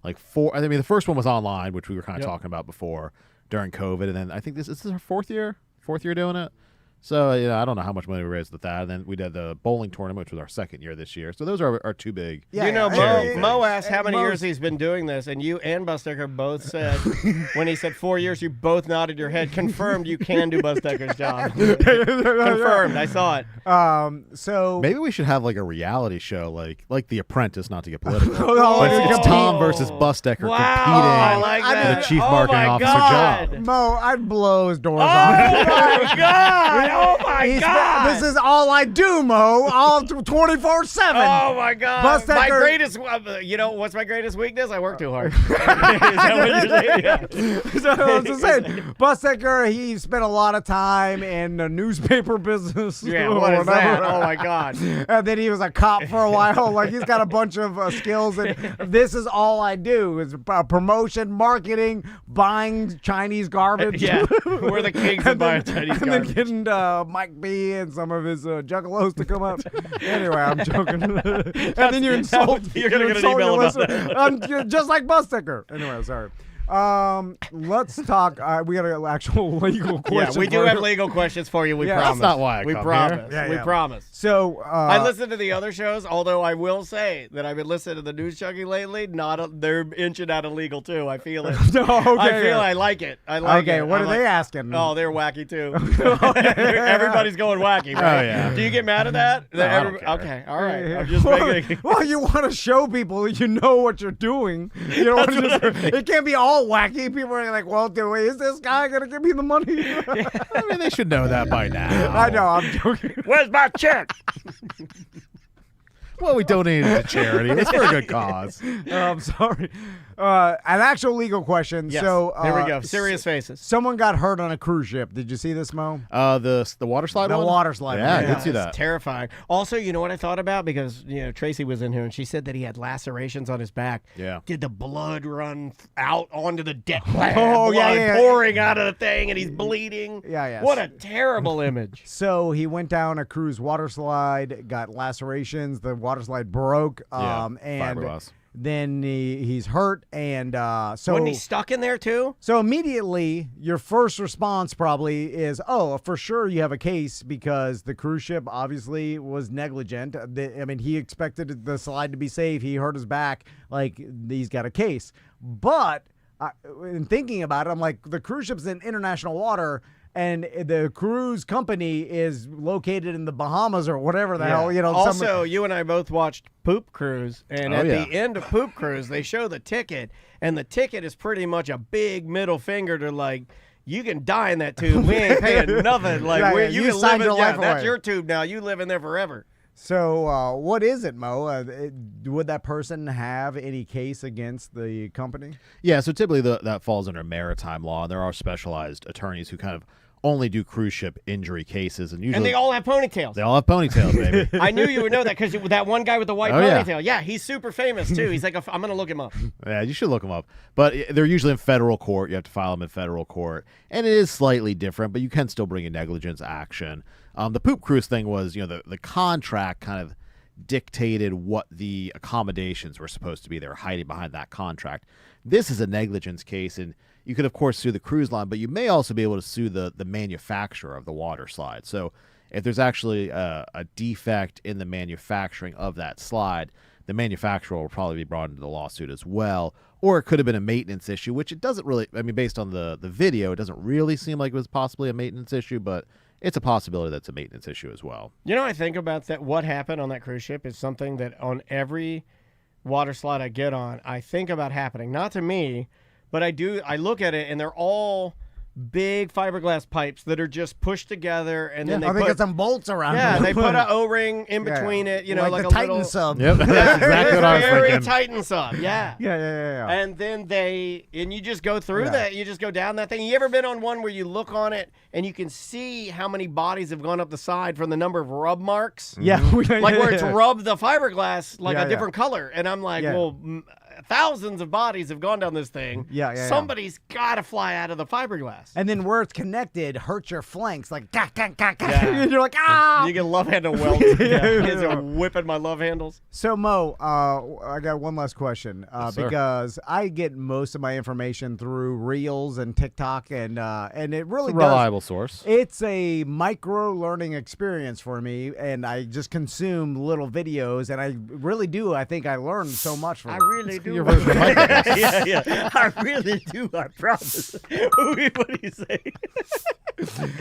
Speaker 7: like 4. I mean, the first one was online, which we were kind of talking about before during COVID, and then I think this is our fourth year doing it. So I don't know how much money we raised with that. And then we did the bowling tournament, which was our second year this year. So those are our 2 big.
Speaker 3: Mo asked how many
Speaker 4: Mo's-
Speaker 3: years he's been doing this, and you and Buzz Decker both said, when he said 4 years, you both nodded your head. Confirmed you can do Buzz Decker's job. Confirmed. I saw it.
Speaker 4: So
Speaker 7: Maybe we should have like a reality show, like The Apprentice, not to get political.
Speaker 4: Oh,
Speaker 7: but
Speaker 4: yeah.
Speaker 7: it's Tom versus Busdecker
Speaker 3: Wow, I
Speaker 7: competing
Speaker 3: like
Speaker 7: for
Speaker 3: that.
Speaker 7: the chief
Speaker 3: Oh
Speaker 7: marketing
Speaker 3: my
Speaker 7: officer
Speaker 3: God.
Speaker 7: job.
Speaker 4: Mo, I'd blow his doors
Speaker 3: Oh
Speaker 4: off.
Speaker 3: my God! Oh my
Speaker 4: He's-
Speaker 3: God!
Speaker 4: This is all I do, Mo. All 24/7.
Speaker 3: Oh my God!
Speaker 4: Buzz
Speaker 3: My
Speaker 4: Decker-
Speaker 3: greatest, what's my greatest weakness? I work too hard. Is that what you're saying? Yeah.
Speaker 4: So I was just saying, Busdecker, he spent a lot of time in the newspaper business.
Speaker 3: Yeah,
Speaker 4: or
Speaker 3: what is that?
Speaker 4: whatever.
Speaker 3: Oh my God!
Speaker 4: And then he was a cop for a while. Like he's got a bunch of skills, and this is all I do: is promotion, marketing, buying Chinese garbage.
Speaker 3: Yeah, we're the kings of buying Chinese
Speaker 4: and
Speaker 3: garbage.
Speaker 4: then getting Mike B and some of his juggalos to come up. Anyway, I'm joking. And then you insult.
Speaker 3: You're gonna get an
Speaker 4: insult
Speaker 3: email
Speaker 4: your
Speaker 3: about
Speaker 4: listener. I'm just like Busdecker. Anyway, sorry. Let's talk. We got an actual legal question.
Speaker 3: Yeah, we do
Speaker 4: for
Speaker 3: have
Speaker 4: you.
Speaker 3: legal questions for you. We
Speaker 4: Yeah,
Speaker 3: promise.
Speaker 7: that's not why I
Speaker 3: we
Speaker 7: come
Speaker 3: promise.
Speaker 4: here. Yeah,
Speaker 3: We
Speaker 4: yeah.
Speaker 3: promise.
Speaker 4: So
Speaker 3: I listen to the other shows, although I will say that I've been listening to the News Junkie lately. They're inching out of legal too. I feel it.
Speaker 4: No, okay,
Speaker 3: I like it. I like it.
Speaker 4: Okay, what
Speaker 3: I'm
Speaker 4: are they
Speaker 3: like,
Speaker 4: asking?
Speaker 3: Oh, they're wacky too. Everybody's going wacky, right?
Speaker 7: Oh, yeah.
Speaker 3: Do you get mad at that?
Speaker 7: No, I don't care.
Speaker 3: Okay, all right. I'm just making.
Speaker 4: Well, you want to show people you know what you're doing. You don't want to just. It can't be all all wacky. People are like, well, is this guy going to give me the money?
Speaker 7: I mean, they should know that by now.
Speaker 4: I know, I'm joking.
Speaker 3: Where's my check?
Speaker 7: Well, we donated to charity. It's for a good cause.
Speaker 4: I'm sorry. An actual legal question.
Speaker 3: Yes.
Speaker 4: So
Speaker 3: Here we go. Serious faces.
Speaker 4: Someone got hurt on a cruise ship. Did you see this, Mo?
Speaker 7: The water slide
Speaker 4: The
Speaker 7: one?
Speaker 4: water slide
Speaker 7: Yeah,
Speaker 4: one.
Speaker 7: I did see
Speaker 3: It's
Speaker 7: that.
Speaker 3: terrifying. Also, you know what I thought about? Because, Tracy was in here and she said that he had lacerations on his back.
Speaker 7: Yeah.
Speaker 3: Did the blood run out onto the deck?
Speaker 4: Oh,
Speaker 3: blood
Speaker 4: yeah.
Speaker 3: pouring out of the thing and he's bleeding.
Speaker 4: Yeah.
Speaker 3: What a terrible image.
Speaker 4: So he went down a cruise water slide, got lacerations. The water slide broke. And
Speaker 7: fiberglass.
Speaker 4: then he's hurt. And so
Speaker 3: Wasn't he stuck in there too?
Speaker 4: So immediately, your first response probably is, oh, for sure you have a case because the cruise ship obviously was negligent. He expected the slide to be safe. He hurt his back. Like, he's got a case. But in thinking about it, I'm like, the cruise ship's in international water, and the cruise company is located in the Bahamas or whatever the hell,
Speaker 3: Also, you and I both watched Poop Cruise, and at the end of Poop Cruise, they show the ticket, and the ticket is pretty much a big middle finger to like, you can die in that tube. We ain't paying nothing. Like, you can live in your life. That's your tube now. You live in there forever.
Speaker 4: So what is it, Mo? Would that person have any case against the company?
Speaker 7: Yeah, so typically that falls under maritime law, and there are specialized attorneys who kind of only do cruise ship injury cases, and usually
Speaker 3: And they all have ponytails.
Speaker 7: They all have ponytails, baby.
Speaker 3: I knew you would know that because that one guy with the white
Speaker 7: Oh, yeah.
Speaker 3: ponytail. Yeah, he's super famous too. He's like, I'm going to look him up.
Speaker 7: Yeah, you should look them up. But they're usually in federal court. You have to file them in federal court. And it is slightly different, but you can still bring a negligence action. The Poop Cruise thing was, the contract kind of dictated what the accommodations were supposed to be. They were hiding behind that contract. This is a negligence case, and you could, of course, sue the cruise line, but you may also be able to sue the manufacturer of the water slide. So if there's actually a defect in the manufacturing of that slide, the manufacturer will probably be brought into the lawsuit as well. Or it could have been a maintenance issue, which it doesn't really, based on the video, it doesn't really seem like it was possibly a maintenance issue, but it's a possibility that's a maintenance issue as well.
Speaker 3: I think about that. What happened on that cruise ship is something that on every water slide I get on, I think about happening. Not to me, but I do. I look at it, and they're all big fiberglass pipes that are just pushed together, and then they
Speaker 4: got some bolts around.
Speaker 3: Yeah,
Speaker 4: them.
Speaker 3: they put an O-ring in between it. Like
Speaker 4: the
Speaker 3: a
Speaker 4: Titan
Speaker 3: little
Speaker 4: sub.
Speaker 7: Yep, that's exactly what I was
Speaker 3: very
Speaker 7: thinking.
Speaker 3: Titan sub. Yeah.
Speaker 4: Yeah.
Speaker 3: And then you just go through that. You just go down that thing. You ever been on one where you look on it and you can see how many bodies have gone up the side from the number of rub marks?
Speaker 4: Yeah.
Speaker 3: Like where it's rubbed the fiberglass like
Speaker 4: Yeah,
Speaker 3: a different color. And I'm like, well, thousands of bodies have gone down this thing.
Speaker 4: Yeah.
Speaker 3: Somebody's got to fly out of the fiberglass.
Speaker 4: And then where it's connected hurts your flanks, like
Speaker 3: Yeah.
Speaker 4: and you're like, ah.
Speaker 3: You can love handle welds. Kids are whipping my love handles.
Speaker 4: So Mo, I got one last question
Speaker 7: sir.
Speaker 4: because I get most of my information through Reels and TikTok, and it really
Speaker 7: It's a reliable source.
Speaker 4: It's a micro learning experience for me, and I just consume little videos, and I really do. I think I learned so much from it.
Speaker 3: Really do.
Speaker 7: Your version of Microsoft.
Speaker 3: yeah. I really do. I promise. What do you say?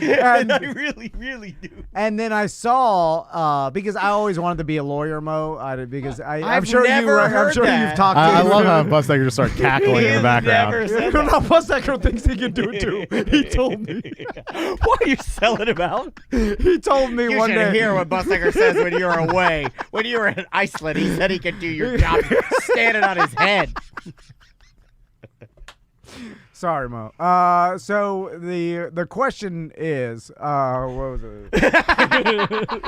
Speaker 4: And-
Speaker 3: I really, really do.
Speaker 4: And then I saw because I always wanted to be a lawyer, Mo. I'm
Speaker 3: I've
Speaker 4: sure
Speaker 3: never
Speaker 4: I'm
Speaker 3: heard
Speaker 4: sure
Speaker 3: that.
Speaker 4: you've talked to.
Speaker 7: I love how Busdecker just started cackling in the background.
Speaker 3: Never said
Speaker 4: No,
Speaker 3: that.
Speaker 4: Busdecker thinks he can do it too. He told me.
Speaker 3: What are you selling about?
Speaker 4: He told me
Speaker 3: You
Speaker 4: one
Speaker 3: should
Speaker 4: day.
Speaker 3: hear what Busdecker says when you're away. When you were in Iceland, he said he could do your job standing on his head.
Speaker 4: Sorry, Mo. So the question is, what was it?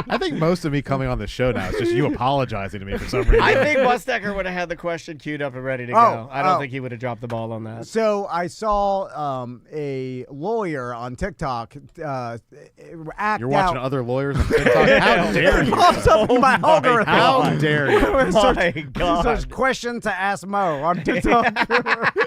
Speaker 7: I think most of me coming on the show now is just you apologizing to me for some reason.
Speaker 3: I think Busdecker would have had the question queued up and ready to go. I don't think he would have dropped the ball on that.
Speaker 4: So I saw a lawyer on TikTok act
Speaker 7: You're watching
Speaker 4: out.
Speaker 7: other lawyers on TikTok. How dare you?
Speaker 4: Pops up in my algorithm.
Speaker 7: How dare you?
Speaker 3: My God.
Speaker 4: Search question to ask Mo on TikTok.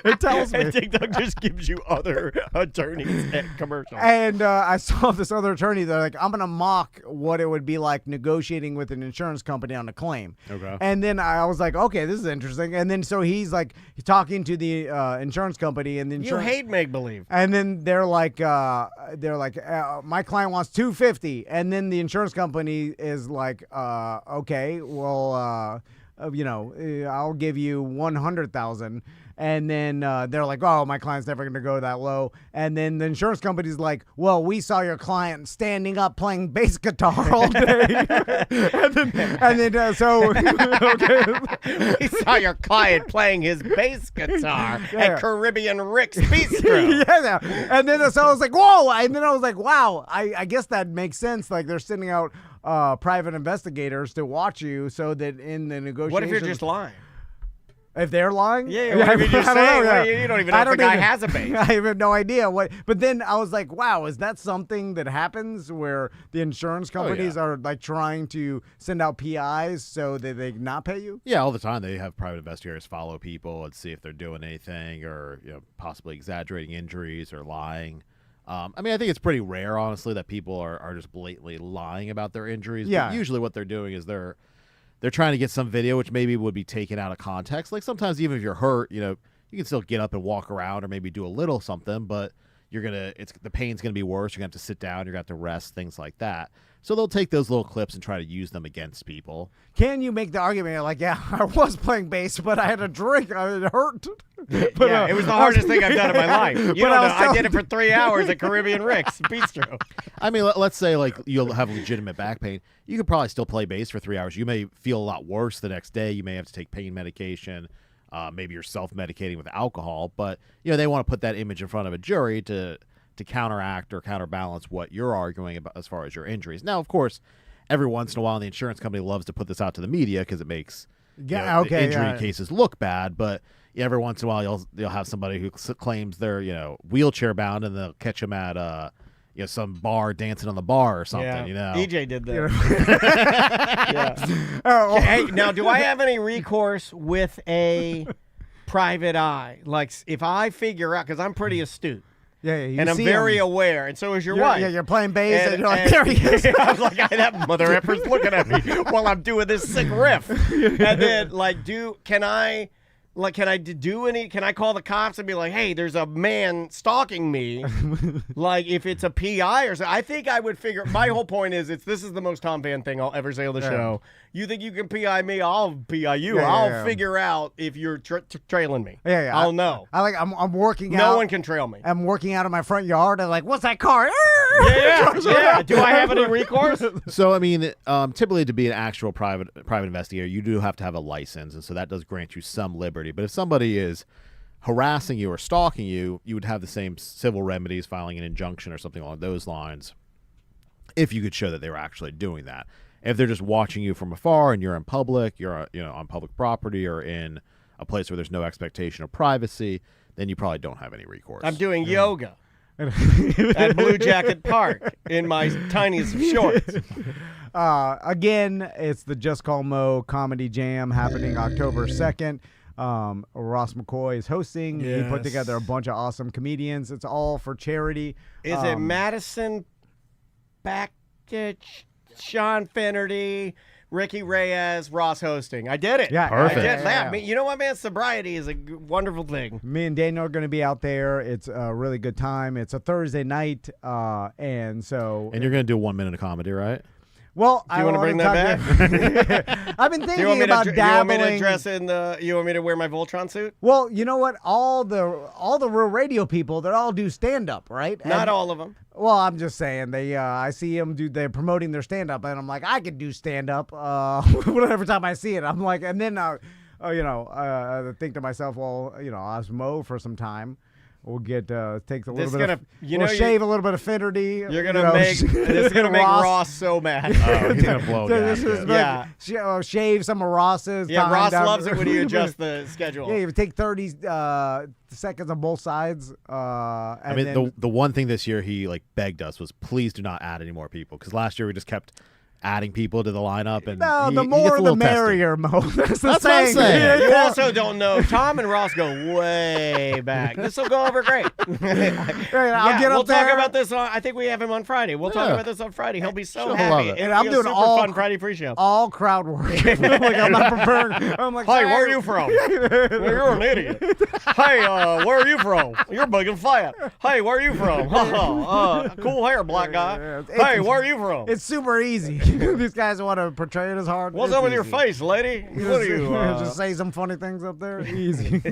Speaker 4: It tells me.
Speaker 3: And TikTok just gives you other attorneys at commercials.
Speaker 4: And I saw this other attorney that like, I'm going to mock what it would be like negotiating with an insurance company on a claim.
Speaker 7: Okay.
Speaker 4: And then I was like, okay, this is interesting. And then so he's talking to the insurance company, and the
Speaker 3: You
Speaker 4: insurance.
Speaker 3: hate make-believe.
Speaker 4: And then they're like, my client wants $250, and then the insurance company is like, okay, well, I'll give you $100,000. And then they're like, oh, my client's never going to go that low. And then the insurance company's like, well, we saw your client standing up playing bass guitar all day. So okay.
Speaker 3: We saw your client playing his bass guitar at Caribbean Rick's Bistro.
Speaker 4: Yeah. And then so I was like, whoa. And then I was like, wow, I guess that makes sense. Like they're sending out private investigators to watch you so that in the negotiations.
Speaker 3: What if you're just lying?
Speaker 4: If they're lying?
Speaker 3: Yeah, what if you're just saying, you don't even know if the guy has a base.
Speaker 4: I have no idea. But then I was like, wow, is that something that happens where the insurance companies are like trying to send out PIs so that they not pay you?
Speaker 7: Yeah, all the time they have private investigators follow people and see if they're doing anything or possibly exaggerating injuries or lying. I think it's pretty rare, honestly, that people are just blatantly lying about their injuries.
Speaker 4: Yeah.
Speaker 7: But usually what they're doing is they're trying to get some video which maybe would be taken out of context. Like sometimes even if you're hurt, you can still get up and walk around or maybe do a little something, but the pain's gonna be worse. You're gonna have to sit down. You're gonna have to rest, things like that. So they'll take those little clips and try to use them against people.
Speaker 4: Can you make the argument like, yeah, I was playing bass, but I had a drink. It hurt.
Speaker 3: It was the hardest thing I've done in my life. I did it for 3 hours at Caribbean Rick's Bistro.
Speaker 7: Let's say like you'll have legitimate back pain. You could probably still play bass for 3 hours. You may feel a lot worse the next day. You may have to take pain medication. Maybe you're self-medicating with alcohol. But they want to put that image in front of a jury to counteract or counterbalance what you're arguing about as far as your injuries. Now, of course, every once in a while, the insurance company loves to put this out to the media because it makes injury cases look bad. But every once in a while, you'll have somebody who claims they're wheelchair bound, and they'll catch them at some bar dancing on the bar or something.
Speaker 3: DJ did that. Yeah. Hey, now, do I have any recourse with a private eye? Like, if I figure out, because I'm pretty astute.
Speaker 4: Yeah,
Speaker 3: and I'm very aware, and so is your wife.
Speaker 4: Yeah, you're playing bass, and you're like, there he is.
Speaker 3: I was like, that mother effer's looking at me while I'm doing this sick riff. And then, can I call the cops and be like, hey, there's a man stalking me? Like, if it's a PI or something, I think I would figure, my whole point is, this is the most Tom Van thing I'll ever say on the show. You think you can PI me? I'll PI you. I'll figure out if you're trailing me.
Speaker 4: Yeah.
Speaker 3: I'll know.
Speaker 4: I'm working out.
Speaker 3: No one can trail me.
Speaker 4: I'm working out in my front yard and like, what's that car?
Speaker 3: Yeah. Do I have any recourse?
Speaker 7: So, typically to be an actual private investigator, you do have to have a license, and so that does grant you some liberty. But if somebody is harassing you or stalking you, you would have the same civil remedies, filing an injunction or something along those lines, if you could show that they were actually doing that. If they're just watching you from afar and you're in public, you're on public property or in a place where there's no expectation of privacy, then you probably don't have any recourse.
Speaker 3: I'm doing yoga at Blue Jacket Park in my tiniest of shorts.
Speaker 4: Again, it's the Just Call Moe Comedy Jam happening October 2nd. Ross McCoy is hosting.
Speaker 3: Yes.
Speaker 4: He put together a bunch of awesome comedians. It's all for charity.
Speaker 3: Is it Madison Backich, Sean Finnerty, Ricky Reyes, Ross hosting? I did it.
Speaker 4: Yeah,
Speaker 7: perfect.
Speaker 3: I did that.
Speaker 4: Yeah.
Speaker 3: You know what, man? Sobriety is a wonderful thing.
Speaker 4: Me and Daniel are going to be out there. It's a really good time. It's a Thursday night, and you're
Speaker 7: going to do 1 minute of comedy, right?
Speaker 4: Well,
Speaker 3: do you want to bring that
Speaker 4: back? I've been thinking about dabbling.
Speaker 3: You want me to dress in you want me to wear my Voltron suit?
Speaker 4: Well, you know what? All the real radio people, they all do stand up, right?
Speaker 3: Not all of them.
Speaker 4: Well, I'm just saying I see them they're promoting their stand up, and I'm like, I could do stand up. Every time I see it, I'm like, and then I think to myself, well, I'll ask Moe for some time. We'll get takes a little bit. We'll shave a little bit of Finnerty.
Speaker 3: You're gonna make this is gonna make Ross so mad.
Speaker 7: Oh, he's gonna blow that.
Speaker 4: Shave some of Ross's.
Speaker 3: Yeah,
Speaker 4: time
Speaker 3: Ross
Speaker 4: down.
Speaker 3: loves it when you adjust the schedule.
Speaker 4: Yeah, you take 30 seconds on both sides.
Speaker 7: The one thing this year he begged us was, please do not add any more people, because last year we just kept adding people to the lineup, and
Speaker 4: the more the merrier, Moe. That's
Speaker 7: what I'm saying.
Speaker 3: You also don't know. Tom and Ross go way back. This will go over great.
Speaker 4: I'll get up there.
Speaker 3: Talk about this I think we have him on Friday. We'll talk about this on Friday. He'll be so happy.
Speaker 4: And I'm doing
Speaker 3: fun Friday pre-show.
Speaker 4: All crowd work. I'm not prepared. I'm like,
Speaker 3: hey, where are you from? You're an idiot. Hey, where are you from? You're big and fat. Hey, where are you from? Cool hair, black guy. Hey, where are you from?
Speaker 4: It's super easy. These guys want to portray it as hard.
Speaker 3: What's
Speaker 4: It's
Speaker 3: up with your
Speaker 4: easy.
Speaker 3: face, lady? What are you?
Speaker 4: Just say some funny things up there. Easy.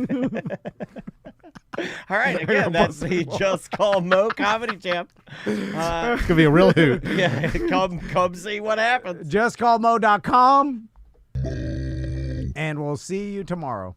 Speaker 3: All right, again, that's the Just Call Mo Comedy Champ.
Speaker 7: It's gonna be a real hoot.
Speaker 3: Yeah, come see what happens.
Speaker 4: JustCallMo.com. And we'll see you tomorrow.